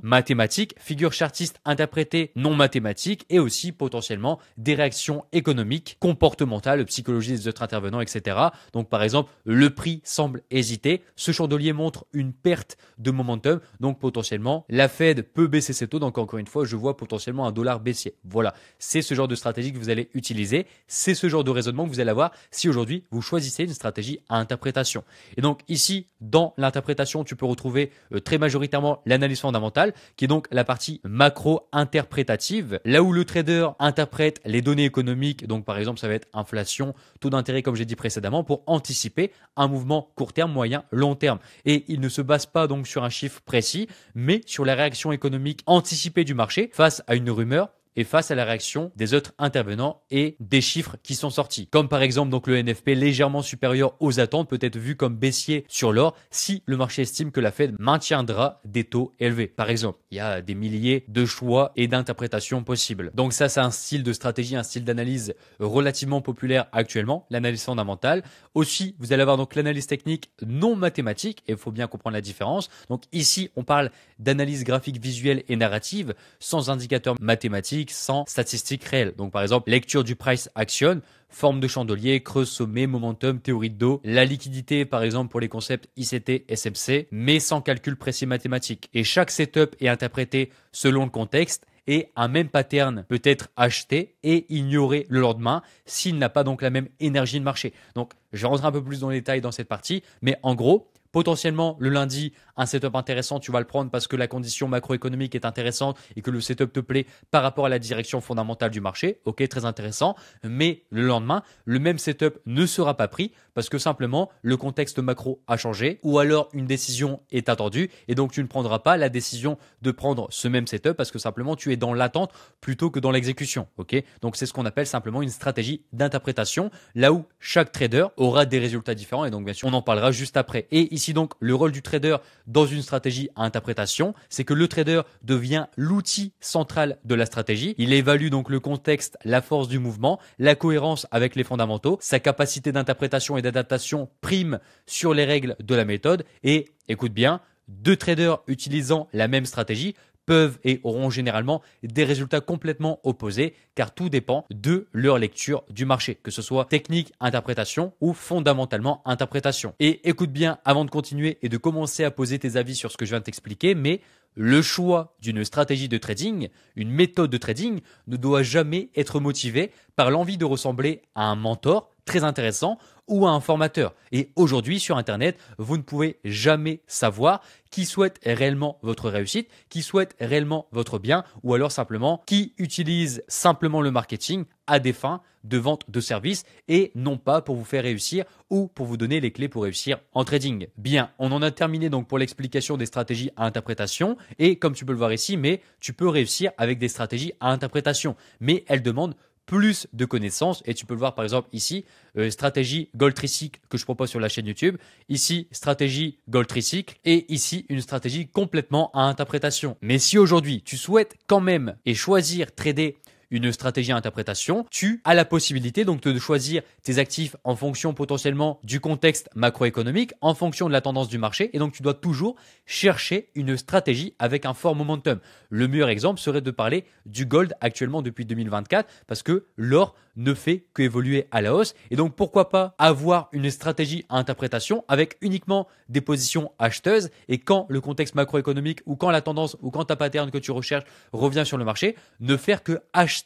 mathématique, figure chartiste interprétée non mathématique et aussi potentiellement des réactions économiques, comportementales, psychologie des autres intervenants, etc. Donc par exemple, le prix semble hésiter, ce chandelier montre une perte de momentum, donc potentiellement la Fed peut baisser ses taux, donc encore une fois, je vois potentiellement un dollar baissier. Voilà, c'est ce genre de stratégie que vous allez utiliser, c'est ce genre de raisonnement que vous allez avoir si aujourd'hui vous choisissez une stratégie à interprétation. Et donc ici, dans l'interprétation, tu peux retrouver très majoritairement l'analyse fondamentale, qui est donc la partie macro-interprétative, là où le trader interprète les données économiques, donc par exemple ça va être inflation, taux d'intérêt comme j'ai dit précédemment, pour anticiper un mouvement court terme, moyen, long terme. Et il ne se base pas donc sur un chiffre précis, mais sur la réaction économique anticipée du marché face à une rumeur et face à la réaction des autres intervenants et des chiffres qui sont sortis. Comme par exemple donc le NFP légèrement supérieur aux attentes peut être vu comme baissier sur l'or si le marché estime que la Fed maintiendra des taux élevés. Par exemple, il y a des milliers de choix et d'interprétations possibles. Donc ça, c'est un style de stratégie, un style d'analyse relativement populaire actuellement, l'analyse fondamentale. Aussi, vous allez avoir donc l'analyse technique non mathématique et il faut bien comprendre la différence. Donc ici, on parle d'analyse graphique visuelle et narrative sans indicateur mathématique, sans statistiques réelles. Donc par exemple, lecture du price action, forme de chandelier, creuse sommet, momentum, théorie de dos, la liquidité par exemple pour les concepts ICT, SMC, mais sans calcul précis mathématique. Et chaque setup est interprété selon le contexte et un même pattern peut être acheté et ignoré le lendemain s'il n'a pas donc la même énergie de marché. Donc je vais rentrer un peu plus dans les détails dans cette partie, mais en gros, potentiellement, le lundi, un setup intéressant, tu vas le prendre parce que la condition macroéconomique est intéressante et que le setup te plaît par rapport à la direction fondamentale du marché. Ok, très intéressant. Mais le lendemain, le même setup ne sera pas pris parce que simplement, le contexte macro a changé ou alors une décision est attendue et donc tu ne prendras pas la décision de prendre ce même setup parce que simplement, tu es dans l'attente plutôt que dans l'exécution. Ok, donc c'est ce qu'on appelle simplement une stratégie d'interprétation là où chaque trader aura des résultats différents et donc bien sûr, on en parlera juste après. Et ici donc, le rôle du trader dans une stratégie à interprétation, c'est que le trader devient l'outil central de la stratégie. Il évalue donc le contexte, la force du mouvement, la cohérence avec les fondamentaux, sa capacité d'interprétation et d'adaptation prime sur les règles de la méthode. Et écoute bien, deux traders utilisant la même stratégie peuvent et auront généralement des résultats complètement opposés car tout dépend de leur lecture du marché, que ce soit technique, interprétation ou fondamentalement interprétation. Et écoute bien avant de continuer et de commencer à poser tes avis sur ce que je viens de t'expliquer, mais le choix d'une stratégie de trading, une méthode de trading, ne doit jamais être motivé par l'envie de ressembler à un mentor très intéressant ou à un formateur. Et aujourd'hui, sur Internet, vous ne pouvez jamais savoir qui souhaite réellement votre réussite, qui souhaite réellement votre bien, ou alors simplement qui utilise simplement le marketing à des fins de vente de services et non pas pour vous faire réussir ou pour vous donner les clés pour réussir en trading. Bien, on en a terminé donc pour l'explication des stratégies à interprétation et comme tu peux le voir ici, mais tu peux réussir avec des stratégies à interprétation, mais elles demandent plus de connaissances et tu peux le voir par exemple ici, stratégie Gold Tricycle que je propose sur la chaîne YouTube, ici stratégie Gold Tricycle et ici une stratégie complètement à interprétation. Mais si aujourd'hui tu souhaites quand même et choisir trader une stratégie à interprétation, tu as la possibilité donc de choisir tes actifs en fonction potentiellement du contexte macroéconomique, en fonction de la tendance du marché et donc tu dois toujours chercher une stratégie avec un fort momentum. Le meilleur exemple serait de parler du gold actuellement depuis 2024 parce que l'or ne fait qu'évoluer à la hausse et donc pourquoi pas avoir une stratégie à interprétation avec uniquement des positions acheteuses et quand le contexte macroéconomique ou quand la tendance ou quand ta pattern que tu recherches revient sur le marché, ne faire que acheter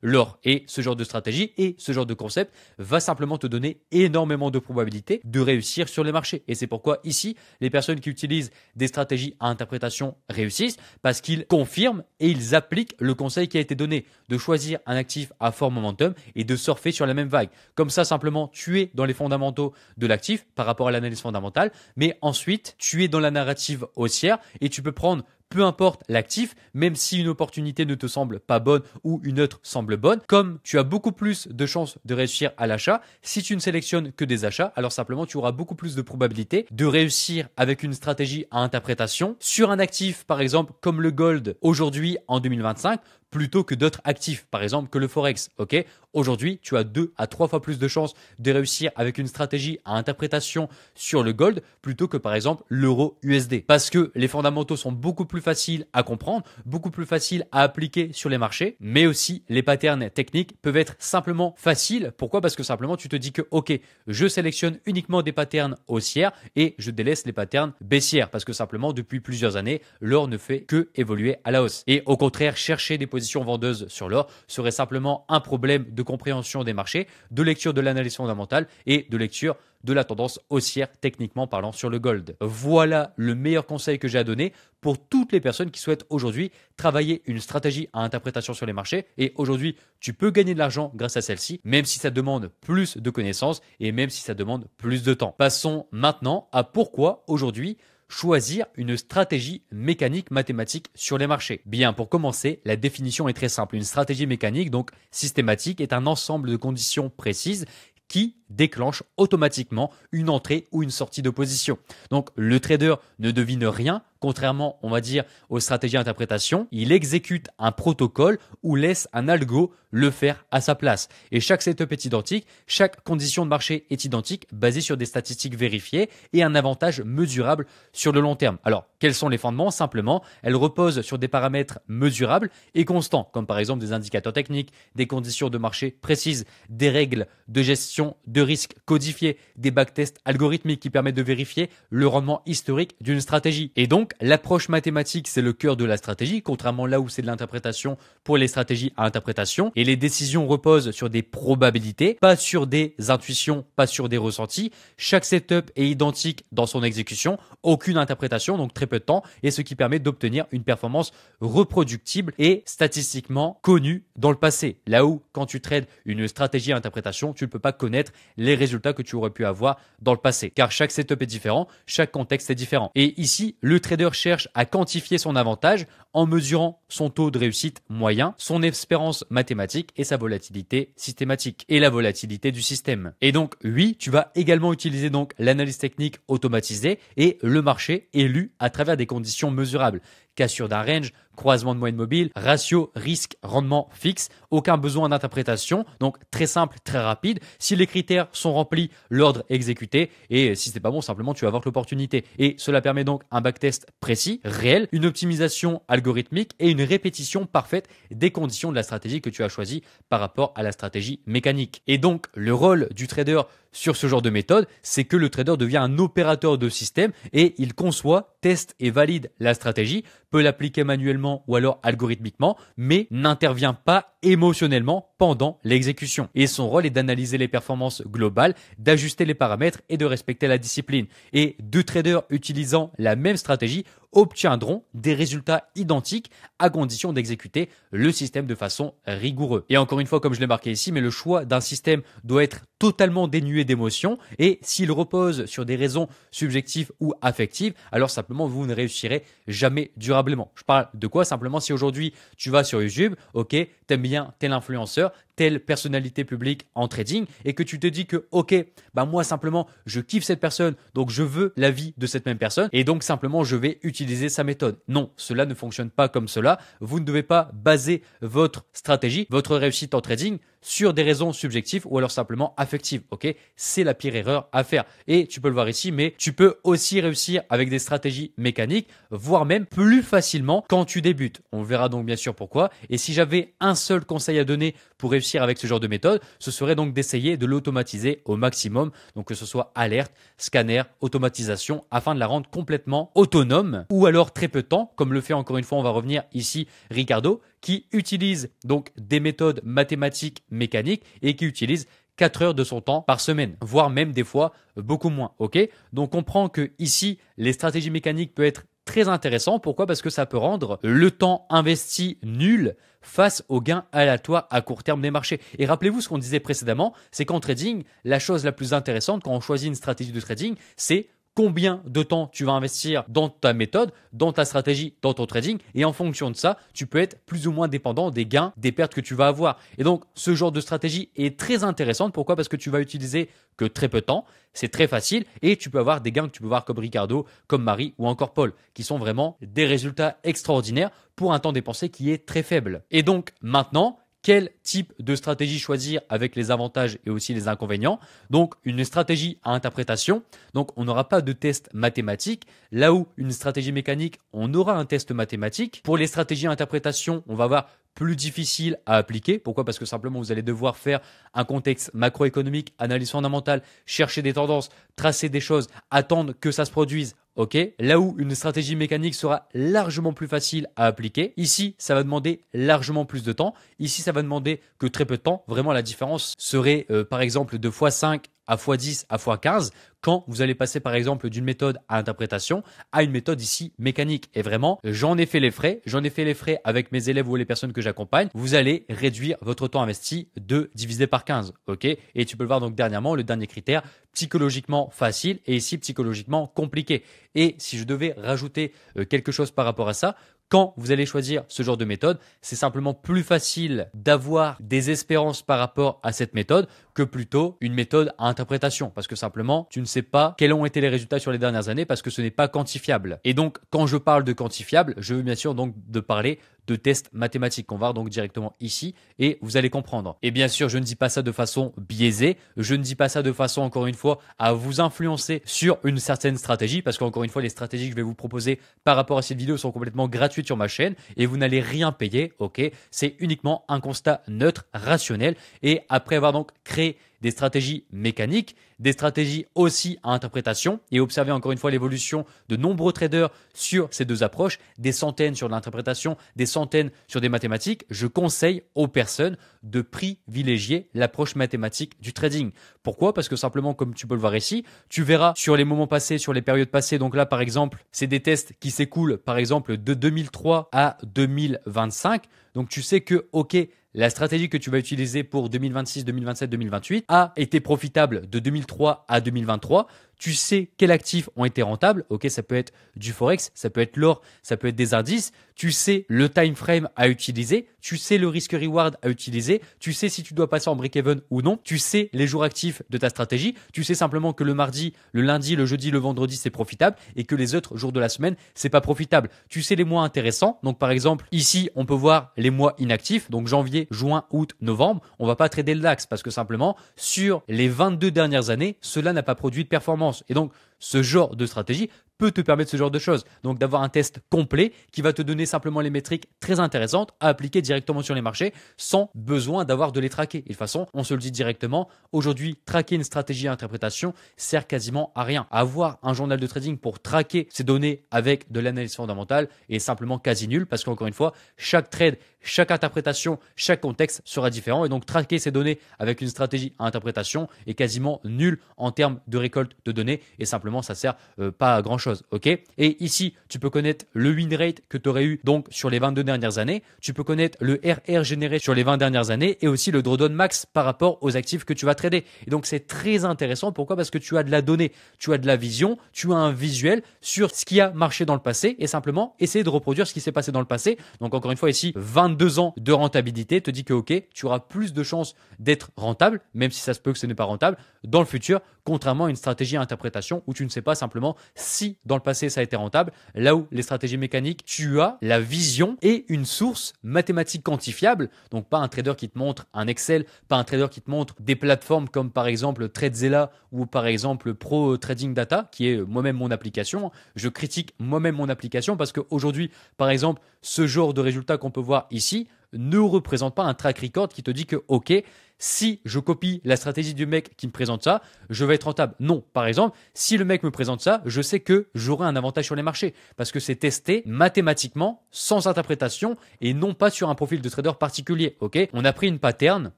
l'or. Et ce genre de stratégie et ce genre de concept va simplement te donner énormément de probabilités de réussir sur les marchés. Et c'est pourquoi ici, les personnes qui utilisent des stratégies à interprétation réussissent parce qu'ils confirment et ils appliquent le conseil qui a été donné de choisir un actif à fort momentum et de surfer sur la même vague. Comme ça, simplement, tu es dans les fondamentaux de l'actif par rapport à l'analyse fondamentale, mais ensuite, tu es dans la narrative haussière et tu peux prendre peu importe l'actif, même si une opportunité ne te semble pas bonne ou une autre semble bonne, comme tu as beaucoup plus de chances de réussir à l'achat, si tu ne sélectionnes que des achats, alors simplement tu auras beaucoup plus de probabilité de réussir avec une stratégie à interprétation sur un actif, par exemple comme le gold aujourd'hui en 2025, plutôt que d'autres actifs, par exemple que le Forex. Ok, aujourd'hui, tu as 2 à 3 fois plus de chances de réussir avec une stratégie à interprétation sur le gold plutôt que par exemple l'euro USD. Parce que les fondamentaux sont beaucoup plus faciles à comprendre, beaucoup plus faciles à appliquer sur les marchés, mais aussi les patterns techniques peuvent être simplement faciles. Pourquoi? Parce que simplement tu te dis que ok, je sélectionne uniquement des patterns haussières et je délaisse les patterns baissières parce que simplement depuis plusieurs années, l'or ne fait que évoluer à la hausse. Et au contraire, chercher des positions vendeuses sur l'or serait simplement un problème de compréhension des marchés, de lecture de l'analyse fondamentale et de lecture de la tendance haussière techniquement parlant sur le gold. Voilà le meilleur conseil que j'ai à donner pour toutes les personnes qui souhaitent aujourd'hui travailler une stratégie à interprétation sur les marchés. Et aujourd'hui, tu peux gagner de l'argent grâce à celle-ci, même si ça demande plus de connaissances et même si ça demande plus de temps. Passons maintenant à pourquoi aujourd'hui choisir une stratégie mécanique mathématique sur les marchés. Bien, pour commencer, la définition est très simple. Une stratégie mécanique, donc systématique, est un ensemble de conditions précises qui déclenche automatiquement une entrée ou une sortie de position. Donc le trader ne devine rien, contrairement, on va dire, aux stratégies d'interprétation. Il exécute un protocole ou laisse un algo le faire à sa place. Et chaque setup est identique, chaque condition de marché est identique, basée sur des statistiques vérifiées et un avantage mesurable sur le long terme. Alors, quels sont les fondements? Simplement, elles reposent sur des paramètres mesurables et constants, comme par exemple des indicateurs techniques, des conditions de marché précises, des règles de gestion de risque codifiées, des backtests algorithmiques qui permettent de vérifier le rendement historique d'une stratégie. Et donc, l'approche mathématique, c'est le cœur de la stratégie, contrairement là où c'est de l'interprétation pour les stratégies à interprétation. Et les décisions reposent sur des probabilités, pas sur des intuitions, pas sur des ressentis. Chaque setup est identique dans son exécution, aucune interprétation, donc très peu de temps, et ce qui permet d'obtenir une performance reproductible et statistiquement connue dans le passé. Là où, quand tu trades une stratégie à interprétation, tu ne peux pas connaître les résultats que tu aurais pu avoir dans le passé. Car chaque setup est différent, chaque contexte est différent. Et ici, le trader cherche à quantifier son avantage en mesurant son taux de réussite moyen, son espérance mathématique et sa volatilité systématique et la volatilité du système. Et donc, oui, tu vas également utiliser donc l'analyse technique automatisée et le marché est lu à travers des conditions mesurables. Cassure d'un range, croisement de moyenne mobile, ratio, risque, rendement fixe, aucun besoin d'interprétation, donc très simple, très rapide. Si les critères sont remplis, l'ordre est exécuté et si c'est pas bon, simplement tu vas avoir l'opportunité. Et cela permet donc un backtest précis, réel, une optimisation algorithmique et une répétition parfaite des conditions de la stratégie que tu as choisie par rapport à la stratégie mécanique. Et donc, le rôle du trader sur ce genre de méthode, c'est que le trader devient un opérateur de système et il conçoit, teste et valide la stratégie, peut l'appliquer manuellement ou alors algorithmiquement, mais n'intervient pas émotionnellement pendant l'exécution. Et son rôle est d'analyser les performances globales, d'ajuster les paramètres et de respecter la discipline. Et deux traders utilisant la même stratégie obtiendront des résultats identiques à condition d'exécuter le système de façon rigoureuse. Et encore une fois, comme je l'ai marqué ici, mais le choix d'un système doit être totalement dénué d'émotion et s'il repose sur des raisons subjectives ou affectives, alors simplement vous ne réussirez jamais durablement. Je parle de quoi? Simplement si aujourd'hui tu vas sur YouTube, ok, t'aimes bien tel influenceur, telle personnalité publique en trading et que tu te dis que ok, bah moi simplement je kiffe cette personne donc je veux l'avis de cette même personne et donc simplement je vais utiliser sa méthode. Non, cela ne fonctionne pas comme cela. Vous ne devez pas baser votre stratégie, votre réussite en trading sur des raisons subjectives ou alors simplement affectives. Ok, c'est la pire erreur à faire et tu peux le voir ici, mais tu peux aussi réussir avec des stratégies mécaniques, voire même plus facilement quand tu débutes. On verra donc bien sûr pourquoi. Et si j'avais un seul conseil à donner pour réussir avec ce genre de méthode, ce serait donc d'essayer de l'automatiser au maximum, donc que ce soit alerte, scanner, automatisation, afin de la rendre complètement autonome, ou alors très peu de temps, comme le fait encore une fois, on va revenir ici, Ricardo, qui utilise donc des méthodes mathématiques mécaniques et qui utilise 4 heures de son temps par semaine, voire même des fois beaucoup moins. Ok, donc on comprend que ici, les stratégies mécaniques peuvent être très intéressant. Pourquoi? Parce que ça peut rendre le temps investi nul face aux gains aléatoires à court terme des marchés. Et rappelez-vous ce qu'on disait précédemment, c'est qu'en trading, la chose la plus intéressante quand on choisit une stratégie de trading, c'est combien de temps tu vas investir dans ta méthode, dans ta stratégie, dans ton trading. Et en fonction de ça, tu peux être plus ou moins dépendant des gains, des pertes que tu vas avoir. Et donc, ce genre de stratégie est très intéressante. Pourquoi? Parce que tu vas utiliser que très peu de temps. C'est très facile et tu peux avoir des gains que tu peux voir comme Ricardo, comme Marie ou encore Paul, qui sont vraiment des résultats extraordinaires pour un temps dépensé qui est très faible. Et donc, maintenant, quel type de stratégie choisir avec les avantages et aussi les inconvénients? Donc, une stratégie à interprétation. Donc, on n'aura pas de test mathématique. Là où une stratégie mécanique, on aura un test mathématique. Pour les stratégies à interprétation, on va voir plus difficile à appliquer. Pourquoi? Parce que simplement, vous allez devoir faire un contexte macroéconomique, analyse fondamentale, chercher des tendances, tracer des choses, attendre que ça se produise. Ok, là où une stratégie mécanique sera largement plus facile à appliquer, ici, ça va demander largement plus de temps. Ici, ça va demander que très peu de temps. Vraiment, la différence serait par exemple de x5 à x10 à x15 quand vous allez passer par exemple d'une méthode à interprétation à une méthode ici mécanique. Et vraiment, j'en ai fait les frais. J'en ai fait les frais avec mes élèves ou les personnes que j'accompagne. Vous allez réduire votre temps investi de divisé par 15. Ok, et tu peux le voir donc dernièrement, le dernier critère, psychologiquement facile et ici psychologiquement compliqué. Et si je devais rajouter quelque chose par rapport à ça, quand vous allez choisir ce genre de méthode, c'est simplement plus facile d'avoir des espérances par rapport à cette méthode que plutôt une méthode à interprétation. Parce que simplement, tu ne sais pas quels ont été les résultats sur les dernières années parce que ce n'est pas quantifiable. Et donc, quand je parle de quantifiable, je veux bien sûr donc de parler de tests mathématiques qu'on va voir donc directement ici et vous allez comprendre. Et bien sûr, je ne dis pas ça de façon biaisée, je ne dis pas ça de façon encore une fois à vous influencer sur une certaine stratégie parce qu'encore une fois, les stratégies que je vais vous proposer par rapport à cette vidéo sont complètement gratuites sur ma chaîne et vous n'allez rien payer, ok? C'est uniquement un constat neutre, rationnel et après avoir donc créé des stratégies mécaniques, des stratégies aussi à interprétation et observer encore une fois l'évolution de nombreux traders sur ces deux approches, des centaines sur l'interprétation, des centaines sur des mathématiques, je conseille aux personnes de privilégier l'approche mathématique du trading. Pourquoi? Parce que simplement, comme tu peux le voir ici, tu verras sur les moments passés, sur les périodes passées, donc là par exemple, c'est des tests qui s'écoulent par exemple de 2003 à 2025, donc tu sais que ok, la stratégie que tu vas utiliser pour 2026, 2027, 2028 a été profitable de 2003 à 2023. Tu sais quels actifs ont été rentables. Ok, ça peut être du forex, ça peut être l'or, ça peut être des indices. Tu sais le time frame à utiliser. Tu sais le risque reward à utiliser. Tu sais si tu dois passer en break-even ou non. Tu sais les jours actifs de ta stratégie. Tu sais simplement que le mardi, le lundi, le jeudi, le vendredi, c'est profitable et que les autres jours de la semaine, c'est pas profitable. Tu sais les mois intéressants. Donc, par exemple, ici, on peut voir les mois inactifs. Donc, janvier, juin, août, novembre. On va pas trader le DAX parce que simplement, sur les 22 dernières années, cela n'a pas produit de performance. Et donc, ce genre de stratégie peut te permettre ce genre de choses. Donc, d'avoir un test complet qui va te donner simplement les métriques très intéressantes à appliquer directement sur les marchés sans besoin d'avoir de les traquer. Et de toute façon, on se le dit directement, aujourd'hui, traquer une stratégie à interprétation sert quasiment à rien. Avoir un journal de trading pour traquer ces données avec de l'analyse fondamentale est simplement quasi nul parce qu'encore une fois, chaque trade, chaque interprétation, chaque contexte sera différent. Et donc, traquer ces données avec une stratégie à interprétation est quasiment nul en termes de récolte de données et simplement, ça sert pas à grand chose. Ok. Et ici, tu peux connaître le win rate que tu aurais eu donc sur les 22 dernières années. Tu peux connaître le RR généré sur les 20 dernières années et aussi le drawdown max par rapport aux actifs que tu vas trader. Et donc, c'est très intéressant. Pourquoi? Parce que tu as de la donnée, tu as de la vision, tu as un visuel sur ce qui a marché dans le passé et simplement essayer de reproduire ce qui s'est passé dans le passé. Donc, encore une fois, ici, 22 ans de rentabilité te dit que ok, tu auras plus de chances d'être rentable, même si ça se peut que ce n'est pas rentable, dans le futur, contrairement à une stratégie à interprétation où tu ne sais pas simplement si dans le passé ça a été rentable. Là où les stratégies mécaniques, tu as la vision et une source mathématique quantifiable. Donc pas un trader qui te montre un Excel, pas un trader qui te montre des plateformes comme par exemple TradeZella ou par exemple Pro Trading Data, qui est moi-même mon application. Je critique moi-même mon application parce qu'aujourd'hui, par exemple, ce genre de résultat qu'on peut voir ici ne représente pas un track record qui te dit que ok, si je copie la stratégie du mec qui me présente ça, je vais être rentable. Non, par exemple, si le mec me présente ça, je sais que j'aurai un avantage sur les marchés parce que c'est testé mathématiquement, sans interprétation et non pas sur un profil de trader particulier. Ok, on a pris une pattern,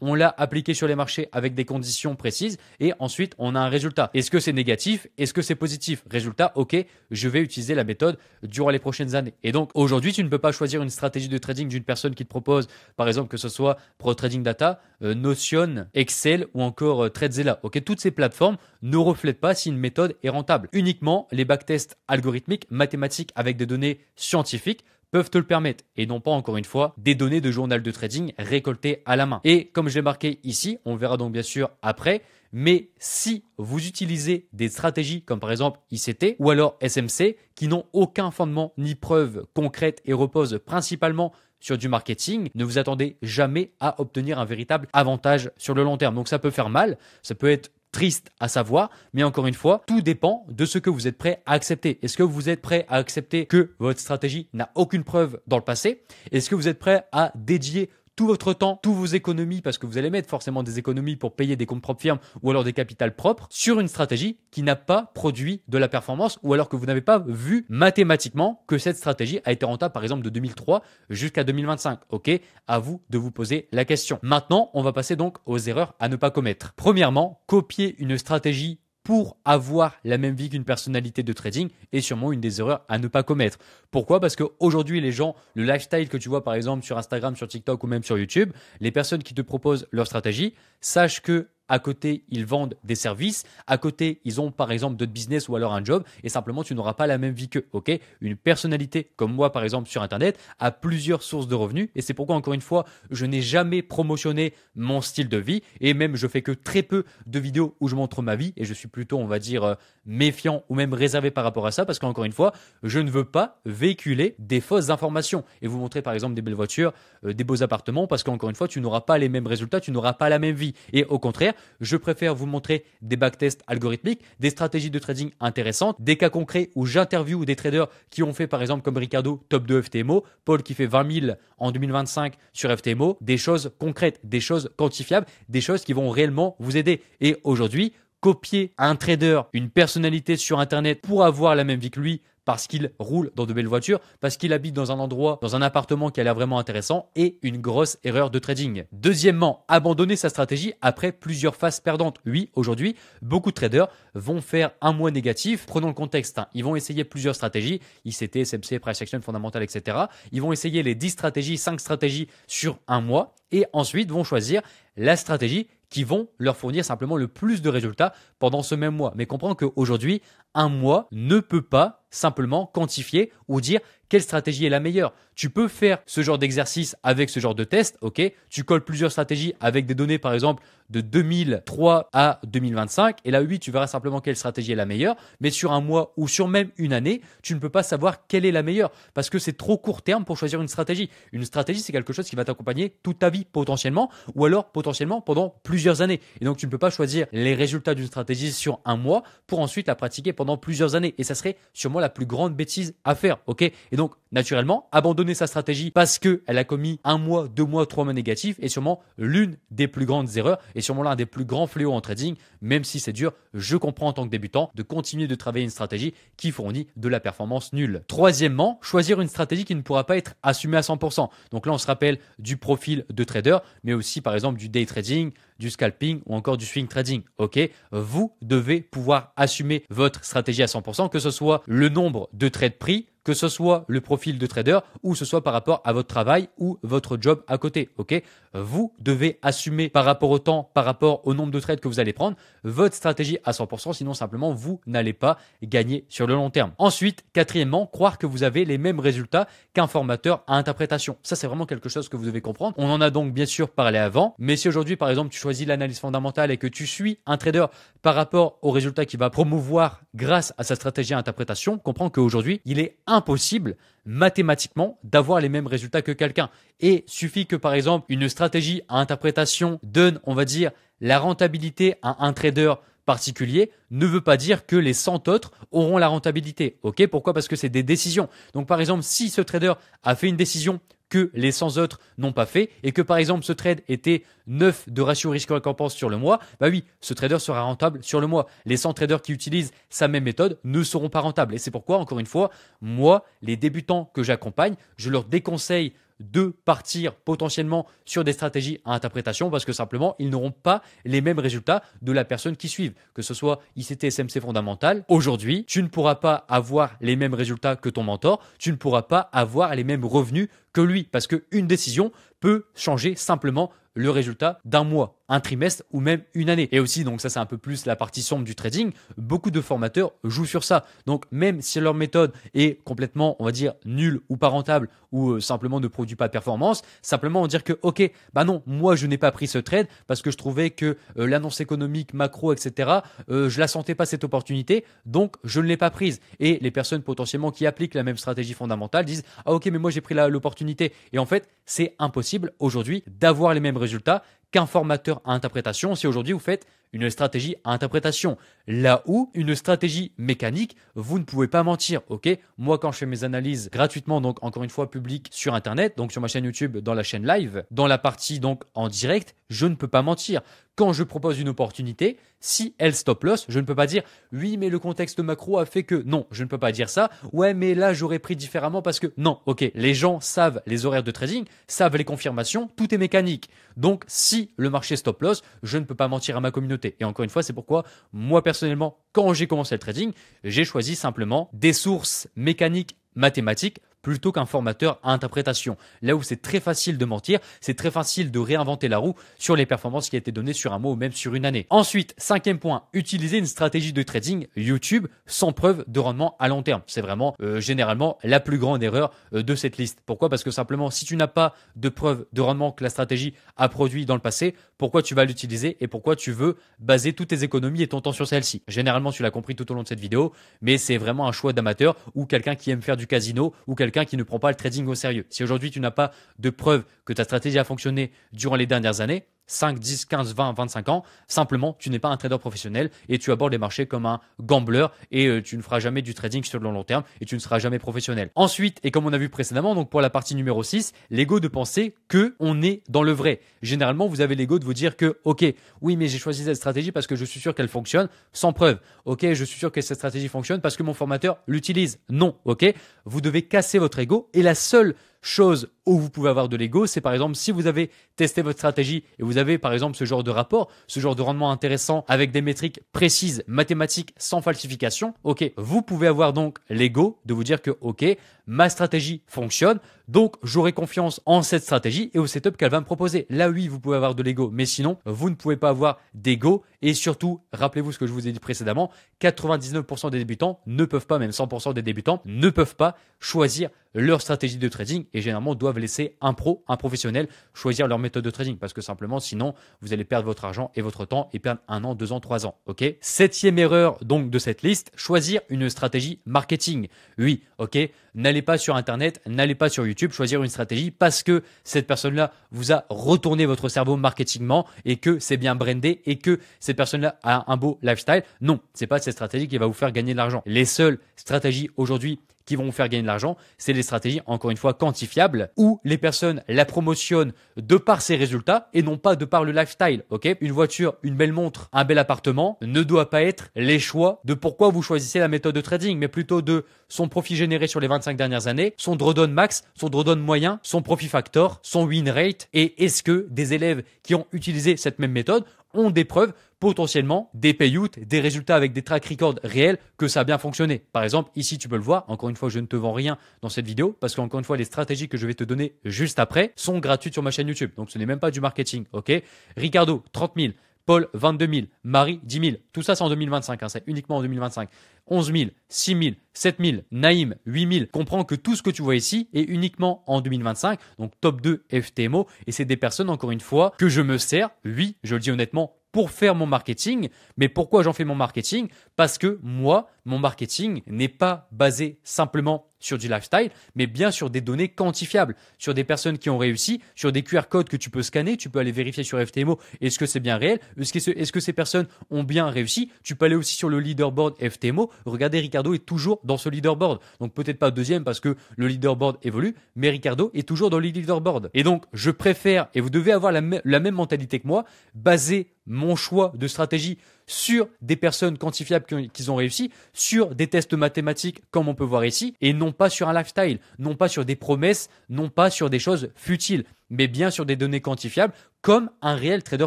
on l'a appliqué sur les marchés avec des conditions précises et ensuite on a un résultat. Est-ce que c'est négatif? Est-ce que c'est positif? Résultat, ok, je vais utiliser la méthode durant les prochaines années. Et donc aujourd'hui, tu ne peux pas choisir une stratégie de trading d'une personne qui te propose, par exemple, que ce soit Pro Trading Data, Notion, Excel ou encore Tradzilla. Ok, toutes ces plateformes ne reflètent pas si une méthode est rentable. Uniquement les backtests algorithmiques, mathématiques avec des données scientifiques peuvent te le permettre et non pas encore une fois des données de journal de trading récoltées à la main. Et comme je l'ai marqué ici, on verra donc bien sûr après, mais si vous utilisez des stratégies comme par exemple ICT ou alors SMC qui n'ont aucun fondement ni preuve concrète et reposent principalement sur du marketing, ne vous attendez jamais à obtenir un véritable avantage sur le long terme. Donc ça peut faire mal, ça peut être triste à savoir, mais encore une fois, tout dépend de ce que vous êtes prêt à accepter. Est-ce que vous êtes prêt à accepter que votre stratégie n'a aucune preuve dans le passé? Est-ce que vous êtes prêt à dédier tout votre temps, toutes vos économies, parce que vous allez mettre forcément des économies pour payer des comptes propres firmes ou alors des capitales propres sur une stratégie qui n'a pas produit de la performance ou alors que vous n'avez pas vu mathématiquement que cette stratégie a été rentable par exemple de 2003 jusqu'à 2025. Ok, à vous de vous poser la question. Maintenant, on va passer donc aux erreurs à ne pas commettre. Premièrement, copier une stratégie pour avoir la même vie qu'une personnalité de trading est sûrement une des erreurs à ne pas commettre. Pourquoi? Parce qu'aujourd'hui, les gens, le lifestyle que tu vois par exemple sur Instagram, sur TikTok ou même sur YouTube, les personnes qui te proposent leur stratégie, sache que à côté, ils vendent des services. À côté, ils ont par exemple d'autres business ou alors un job et simplement, tu n'auras pas la même vie qu'eux. Ok, une personnalité comme moi, par exemple, sur Internet, a plusieurs sources de revenus et c'est pourquoi, encore une fois, je n'ai jamais promotionné mon style de vie et même je fais que très peu de vidéos où je montre ma vie et je suis plutôt, on va dire, méfiant ou même réservé par rapport à ça parce qu'encore une fois, je ne veux pas véhiculer des fausses informations et vous montrer par exemple des belles voitures, des beaux appartements parce qu'encore une fois, tu n'auras pas les mêmes résultats, tu n'auras pas la même vie et au contraire, je préfère vous montrer des backtests algorithmiques, des stratégies de trading intéressantes, des cas concrets où j'interviewe des traders qui ont fait par exemple comme Ricardo top 2 FTMO, Paul qui fait 20 000 en 2025 sur FTMO, des choses concrètes, des choses quantifiables, des choses qui vont réellement vous aider. Et aujourd'hui, copier un trader, une personnalité sur Internet pour avoir la même vie que lui, parce qu'il roule dans de belles voitures, parce qu'il habite dans un endroit, dans un appartement qui a l'air vraiment intéressant et une grosse erreur de trading. Deuxièmement, abandonner sa stratégie après plusieurs phases perdantes. Oui, aujourd'hui, beaucoup de traders vont faire un mois négatif. Prenons le contexte. Ils vont essayer plusieurs stratégies, ICT, SMC, Price Action, fondamentale, etc. Ils vont essayer les 10 stratégies, 5 stratégies sur un mois et ensuite vont choisir la stratégie qui vont leur fournir simplement le plus de résultats pendant ce même mois. Mais comprends qu'aujourd'hui, un mois ne peut pas simplement quantifier ou dire quelle stratégie est la meilleure. Tu peux faire ce genre d'exercice avec ce genre de test, ok? Tu colles plusieurs stratégies avec des données par exemple de 2003 à 2025 et là oui, tu verras simplement quelle stratégie est la meilleure, mais sur un mois ou sur même une année, tu ne peux pas savoir quelle est la meilleure parce que c'est trop court terme pour choisir une stratégie. Une stratégie, c'est quelque chose qui va t'accompagner toute ta vie potentiellement ou alors potentiellement pendant plusieurs années. Et donc, tu ne peux pas choisir les résultats d'une stratégie sur un mois pour ensuite la pratiquer pendant plusieurs années. Et ça serait sûrement la plus grande bêtise à faire, ok? Et donc, naturellement, abandonner sa stratégie parce qu'elle a commis un mois, 2 mois, 3 mois négatifs est sûrement l'une des plus grandes erreurs et sûrement l'un des plus grands fléaux en trading, même si c'est dur, je comprends en tant que débutant de continuer de travailler une stratégie qui fournit de la performance nulle. Troisièmement, choisir une stratégie qui ne pourra pas être assumée à 100%. Donc là, on se rappelle du profil de trader, mais aussi par exemple du day trading, du scalping ou encore du swing trading. Ok, vous devez pouvoir assumer votre stratégie à 100%, que ce soit le nombre de trades pris, que ce soit le profil de trader ou ce soit par rapport à votre travail ou votre job à côté. Ok, vous devez assumer par rapport au temps, par rapport au nombre de trades que vous allez prendre, votre stratégie à 100%, sinon simplement vous n'allez pas gagner sur le long terme. Ensuite, quatrièmement, croire que vous avez les mêmes résultats qu'un formateur à interprétation. Ça, c'est vraiment quelque chose que vous devez comprendre. On en a donc bien sûr parlé avant, mais si aujourd'hui, par exemple, tu choisis l'analyse fondamentale et que tu suis un trader par rapport aux résultats qu'il va promouvoir grâce à sa stratégie à interprétation, comprends qu'aujourd'hui, il est impossible mathématiquement d'avoir les mêmes résultats que quelqu'un. Et suffit que par exemple une stratégie à interprétation donne, on va dire, la rentabilité à un trader particulier, ne veut pas dire que les 100 autres auront la rentabilité. Ok, pourquoi? Parce que c'est des décisions. Donc par exemple, si ce trader a fait une décision que les 100 autres n'ont pas fait et que par exemple ce trade était 9 de ratio risque-récompense sur le mois, bah oui, ce trader sera rentable sur le mois. Les 100 traders qui utilisent sa même méthode ne seront pas rentables. Et c'est pourquoi, encore une fois, moi, les débutants que j'accompagne, je leur déconseille de partir potentiellement sur des stratégies à interprétation parce que simplement, ils n'auront pas les mêmes résultats de la personne qui suivent. Que ce soit ICT, SMC fondamental, aujourd'hui, tu ne pourras pas avoir les mêmes résultats que ton mentor, tu ne pourras pas avoir les mêmes revenus que lui parce qu'une décision peut changer simplement le résultat d'un mois, un trimestre ou même une année. Et aussi, donc ça c'est un peu plus la partie sombre du trading, beaucoup de formateurs jouent sur ça. Donc même si leur méthode est complètement, on va dire, nulle ou pas rentable ou simplement ne produit pas de performance, simplement on dire que ok, bah non, moi je n'ai pas pris ce trade parce que je trouvais que l'annonce économique, macro, etc., je la sentais pas cette opportunité, donc je ne l'ai pas prise. Et les personnes potentiellement qui appliquent la même stratégie fondamentale disent ah ok, mais moi j'ai pris l'opportunité. Et en fait, c'est impossible aujourd'hui d'avoir les mêmes résultats qu'un formateur à interprétation si aujourd'hui vous faites une stratégie à interprétation. Là où une stratégie mécanique, vous ne pouvez pas mentir, ok? Moi, quand je fais mes analyses gratuitement, donc encore une fois publiques sur Internet, donc sur ma chaîne YouTube, dans la chaîne live, dans la partie donc en direct, je ne peux pas mentir. Quand je propose une opportunité, si elle stop loss, je ne peux pas dire oui, mais le contexte macro a fait que non, je ne peux pas dire ça. Ouais, mais là j'aurais pris différemment parce que non, ok, les gens savent les horaires de trading, savent les confirmations, tout est mécanique. Donc si le marché stop loss, je ne peux pas mentir à ma communauté. Et encore une fois, c'est pourquoi moi personnellement, quand j'ai commencé le trading, j'ai choisi simplement des sources mécaniques, mathématiques, plutôt qu'un formateur à interprétation. Là où c'est très facile de mentir, c'est très facile de réinventer la roue sur les performances qui a été données sur un mois ou même sur une année. Ensuite, cinquième point, utiliser une stratégie de trading YouTube sans preuve de rendement à long terme. C'est vraiment généralement la plus grande erreur de cette liste. Pourquoi? Parce que simplement, si tu n'as pas de preuve de rendement que la stratégie a produit dans le passé, pourquoi tu vas l'utiliser et pourquoi tu veux baser toutes tes économies et ton temps sur celle-ci? Généralement, tu l'as compris tout au long de cette vidéo, mais c'est vraiment un choix d'amateur ou quelqu'un qui aime faire du casino ou quelqu'un qui ne prend pas le trading au sérieux. Si aujourd'hui tu n'as pas de preuve que ta stratégie a fonctionné durant les dernières années, 5, 10, 15, 20, 25 ans, simplement tu n'es pas un trader professionnel et tu abordes les marchés comme un gambler et tu ne feras jamais du trading sur le long terme et tu ne seras jamais professionnel. Ensuite, et comme on a vu précédemment, donc pour la partie numéro 6, l'ego de penser que on est dans le vrai. Généralement, vous avez l'ego de vous dire que ok, oui mais j'ai choisi cette stratégie parce que je suis sûr qu'elle fonctionne sans preuve. Ok, je suis sûr que cette stratégie fonctionne parce que mon formateur l'utilise. Non, ok, vous devez casser votre ego et la seule chose où vous pouvez avoir de l'ego, c'est par exemple si vous avez testé votre stratégie et vous avez par exemple ce genre de rapport, ce genre de rendement intéressant avec des métriques précises, mathématiques, sans falsification, ok, vous pouvez avoir donc l'ego de vous dire que ok, ma stratégie fonctionne, donc j'aurai confiance en cette stratégie et au setup qu'elle va me proposer. Là oui, vous pouvez avoir de l'ego, mais sinon, vous ne pouvez pas avoir d'ego et surtout, rappelez-vous ce que je vous ai dit précédemment, 99% des débutants ne peuvent pas, même 100% des débutants ne peuvent pas choisir leur stratégie de trading et généralement doivent laisser un professionnel choisir leur méthode de trading parce que simplement sinon vous allez perdre votre argent et votre temps et perdre 1 an, 2 ans, 3 ans. Ok. Septième erreur donc de cette liste, choisir une stratégie marketing. Oui, ok. N'allez pas sur Internet, n'allez pas sur YouTube choisir une stratégie parce que cette personne-là vous a retourné votre cerveau marketingment et que c'est bien brandé et que cette personne-là a un beau lifestyle. Non, c'est pas cette stratégie qui va vous faire gagner de l'argent. Les seules stratégies aujourd'hui qui vont vous faire gagner de l'argent, c'est les stratégies, encore une fois, quantifiables, où les personnes la promotionnent de par ses résultats et non pas de par le lifestyle, ok? Une voiture, une belle montre, un bel appartement ne doit pas être les choix de pourquoi vous choisissez la méthode de trading, mais plutôt de son profit généré sur les 25 dernières années, son drawdown max, son drawdown moyen, son profit factor, son win rate, et est-ce que des élèves qui ont utilisé cette même méthode ont des preuves, potentiellement des payouts, des résultats avec des track records réels que ça a bien fonctionné. Par exemple, ici tu peux le voir, encore une fois je ne te vends rien dans cette vidéo parce qu'encore une fois les stratégies que je vais te donner juste après sont gratuites sur ma chaîne YouTube. Donc ce n'est même pas du marketing, ok? Ricardo, 30 000. Paul, 22 000. Marie, 10 000. Tout ça, c'est en 2025. Hein, c'est uniquement en 2025. 11 000, 6 000, 7 000. Naïm, 8 000. Comprends que tout ce que tu vois ici est uniquement en 2025. Donc, top 2 FTMO. Et c'est des personnes, encore une fois, que je me sers, oui, je le dis honnêtement, pour faire mon marketing. Mais pourquoi j'en fais mon marketing? Parce que moi, mon marketing n'est pas basé simplement sur du lifestyle, mais bien sur des données quantifiables, sur des personnes qui ont réussi, sur des QR codes que tu peux scanner, tu peux aller vérifier sur FTMO, est-ce que c'est bien réel, est-ce que ces personnes ont bien réussi, tu peux aller aussi sur le leaderboard FTMO, regardez Ricardo est toujours dans ce leaderboard, donc peut-être pas deuxième parce que le leaderboard évolue, mais Ricardo est toujours dans le leaderboard. Et donc je préfère, et vous devez avoir la même mentalité que moi, baser mon choix de stratégie sur des personnes quantifiables qui ont réussi, sur des tests mathématiques comme on peut voir ici, et non pas sur un lifestyle, non pas sur des promesses, non pas sur des choses futiles, mais bien sur des données quantifiables comme un réel trader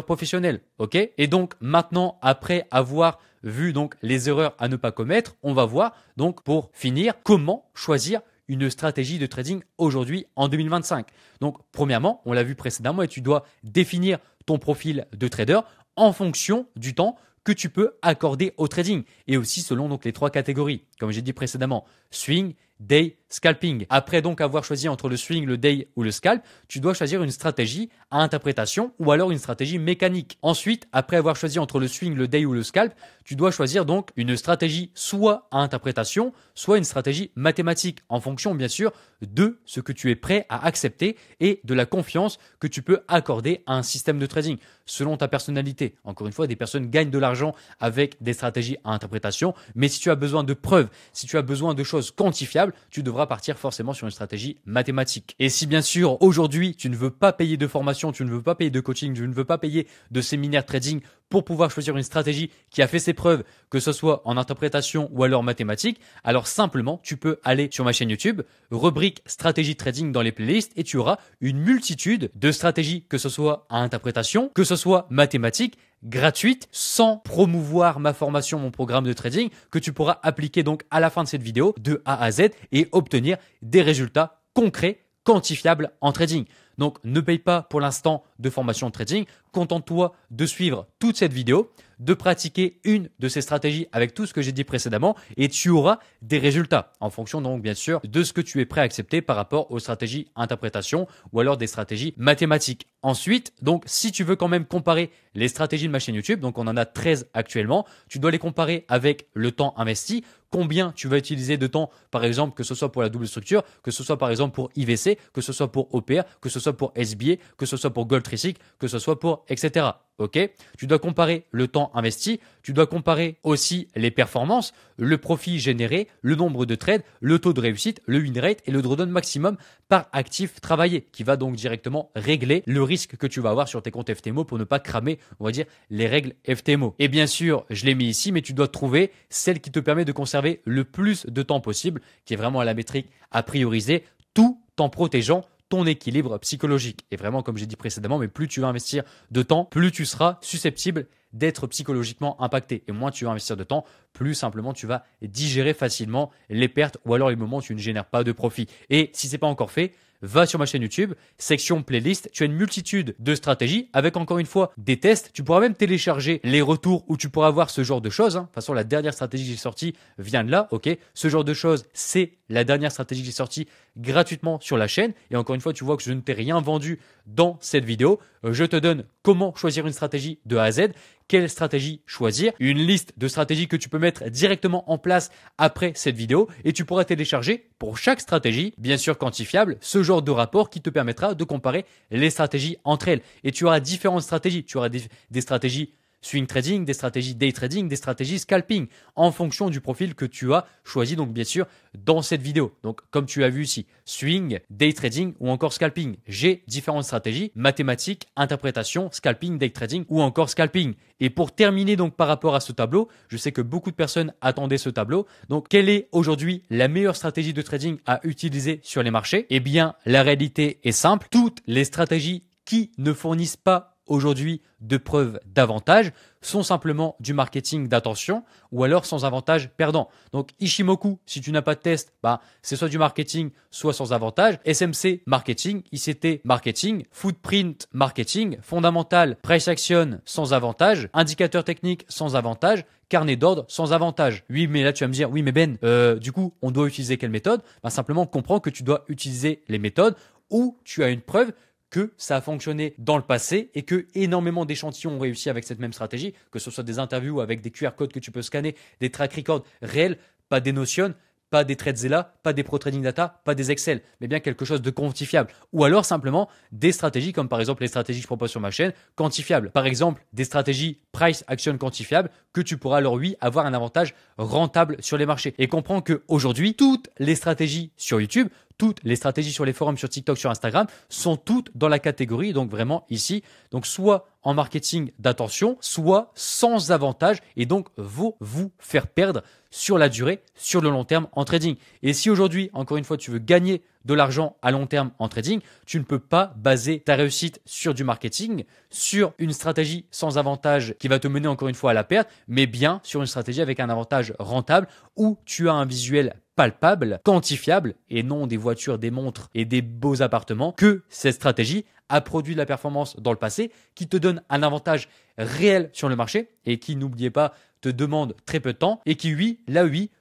professionnel. Ok? Et donc maintenant, après avoir vu donc les erreurs à ne pas commettre, on va voir donc pour finir comment choisir une stratégie de trading aujourd'hui en 2025? Donc, premièrement, on l'a vu précédemment et tu dois définir ton profil de trader en fonction du temps que tu peux accorder au trading et aussi selon donc les 3 catégories, comme j'ai dit précédemment, swing, day, scalping. Après donc avoir choisi entre le swing, le day ou le scalp, tu dois choisir une stratégie à interprétation ou alors une stratégie mécanique. Ensuite, après avoir choisi entre le swing, le day ou le scalp, tu dois choisir donc une stratégie soit à interprétation, soit une stratégie mathématique en fonction bien sûr de ce que tu es prêt à accepter et de la confiance que tu peux accorder à un système de trading selon ta personnalité. Encore une fois, des personnes gagnent de l'argent avec des stratégies à interprétation, mais si tu as besoin de preuves, si tu as besoin de choses quantifiables, tu devras partir forcément sur une stratégie mathématique. Et si bien sûr aujourd'hui tu ne veux pas payer de formation, tu ne veux pas payer de coaching, tu ne veux pas payer de séminaire trading pour pouvoir choisir une stratégie qui a fait ses preuves, que ce soit en interprétation ou alors mathématique, alors simplement tu peux aller sur ma chaîne YouTube, rubrique stratégie trading dans les playlists et tu auras une multitude de stratégies, que ce soit à interprétation, que ce soit mathématique, gratuite, sans promouvoir ma formation, mon programme de trading, que tu pourras appliquer donc à la fin de cette vidéo de A à Z et obtenir des résultats concrets, quantifiables en trading. Donc ne paye pas pour l'instant de formation de trading, contente-toi de suivre toute cette vidéo, de pratiquer une de ces stratégies avec tout ce que j'ai dit précédemment et tu auras des résultats en fonction donc bien sûr de ce que tu es prêt à accepter par rapport aux stratégies interprétation ou alors des stratégies mathématiques. Ensuite, donc si tu veux quand même comparer les stratégies de ma chaîne YouTube, donc on en a 13 actuellement, tu dois les comparer avec le temps investi, combien tu vas utiliser de temps par exemple que ce soit pour la double structure, que ce soit par exemple pour IVC, que ce soit pour OPR, que ce soit pour SBA, que ce soit pour Gold 360, que ce soit pour etc. Ok, tu dois comparer le temps investi, tu dois comparer aussi les performances, le profit généré, le nombre de trades, le taux de réussite, le win rate et le drawdown maximum par actif travaillé qui va donc directement régler le risque que tu vas avoir sur tes comptes FTMO pour ne pas cramer, on va dire, les règles FTMO. Et bien sûr, je l'ai mis ici, mais tu dois trouver celle qui te permet de conserver le plus de temps possible, qui est vraiment la métrique à prioriser, tout en protégeant ton équilibre psychologique. Et vraiment, comme j'ai dit précédemment, mais plus tu vas investir de temps, plus tu seras susceptible d'être psychologiquement impacté. Et moins tu vas investir de temps, plus simplement tu vas digérer facilement les pertes ou alors les moments où tu ne génères pas de profit. Et si ce n'est pas encore fait, va sur ma chaîne YouTube, section playlist, tu as une multitude de stratégies avec encore une fois des tests. Tu pourras même télécharger les retours où tu pourras voir ce genre de choses. De toute façon, la dernière stratégie que j'ai sortie vient de là. Ok, ce genre de choses, c'est la dernière stratégie que j'ai sortie gratuitement sur la chaîne. Et encore une fois, tu vois que je ne t'ai rien vendu dans cette vidéo. Je te donne comment choisir une stratégie de A à Z, quelle stratégie choisir, une liste de stratégies que tu peux mettre directement en place après cette vidéo et tu pourras télécharger pour chaque stratégie, bien sûr quantifiable, ce genre de rapport qui te permettra de comparer les stratégies entre elles. Et tu auras différentes stratégies. Tu auras des stratégies swing trading, des stratégies day trading, des stratégies scalping en fonction du profil que tu as choisi donc bien sûr dans cette vidéo. Donc comme tu as vu ici, swing, day trading ou encore scalping. J'ai différentes stratégies, mathématiques, interprétation, scalping, day trading ou encore scalping. Et pour terminer donc par rapport à ce tableau, je sais que beaucoup de personnes attendaient ce tableau. Donc quelle est aujourd'hui la meilleure stratégie de trading à utiliser sur les marchés? Eh bien la réalité est simple, toutes les stratégies qui ne fournissent pas aujourd'hui de preuves d'avantage sont simplement du marketing d'attention ou alors sans avantage perdant. Donc Ishimoku, si tu n'as pas de test, c'est soit du marketing, soit sans avantage. SMC, marketing. ICT, marketing. Footprint, marketing. Fondamental, price action, sans avantage. Indicateur technique, sans avantage. Carnet d'ordre, sans avantage. Oui, mais là tu vas me dire, oui mais Ben, du coup on doit utiliser quelle méthode? Simplement comprends que tu dois utiliser les méthodes où tu as une preuve que ça a fonctionné dans le passé et que énormément d'échantillons ont réussi avec cette même stratégie, que ce soit des interviews avec des QR codes que tu peux scanner, des track records réels, pas des notions, pas des TradeZilla, pas des Pro Trading Data, pas des Excel, mais bien quelque chose de quantifiable. Ou alors simplement des stratégies comme par exemple les stratégies que je propose sur ma chaîne, quantifiables. Par exemple, des stratégies price action quantifiables que tu pourras alors oui avoir un avantage rentable sur les marchés. Et comprends qu'aujourd'hui, toutes les stratégies sur YouTube, toutes les stratégies sur les forums, sur TikTok, sur Instagram sont toutes dans la catégorie, donc vraiment ici, donc soit en marketing d'attention, soit sans avantage et donc vont vous faire perdre sur la durée, sur le long terme en trading. Et si aujourd'hui, encore une fois, tu veux gagner de l'argent à long terme en trading, tu ne peux pas baser ta réussite sur du marketing, sur une stratégie sans avantage qui va te mener encore une fois à la perte, mais bien sur une stratégie avec un avantage rentable où tu as un visuel palpable, quantifiable et non des voitures, des montres et des beaux appartements, que cette stratégie a produit de la performance dans le passé qui te donne un avantage réel sur le marché et qui, n'oubliez pas, te demande très peu de temps et qui, oui,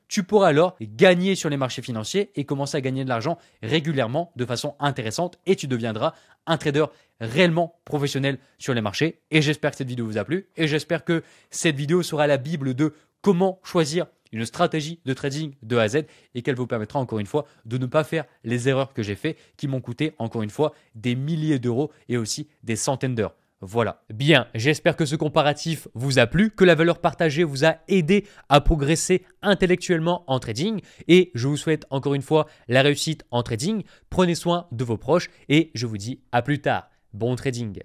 tu pourras alors gagner sur les marchés financiers et commencer à gagner de l'argent régulièrement de façon intéressante et tu deviendras un trader réellement professionnel sur les marchés. Et j'espère que cette vidéo vous a plu et j'espère que cette vidéo sera la bible de comment choisir une stratégie de trading de A à Z et qu'elle vous permettra encore une fois de ne pas faire les erreurs que j'ai fait qui m'ont coûté encore une fois des milliers d'euros et aussi des centaines d'heures. Voilà. Bien, j'espère que ce comparatif vous a plu, que la valeur partagée vous a aidé à progresser intellectuellement en trading et je vous souhaite encore une fois la réussite en trading. Prenez soin de vos proches et je vous dis à plus tard. Bon trading.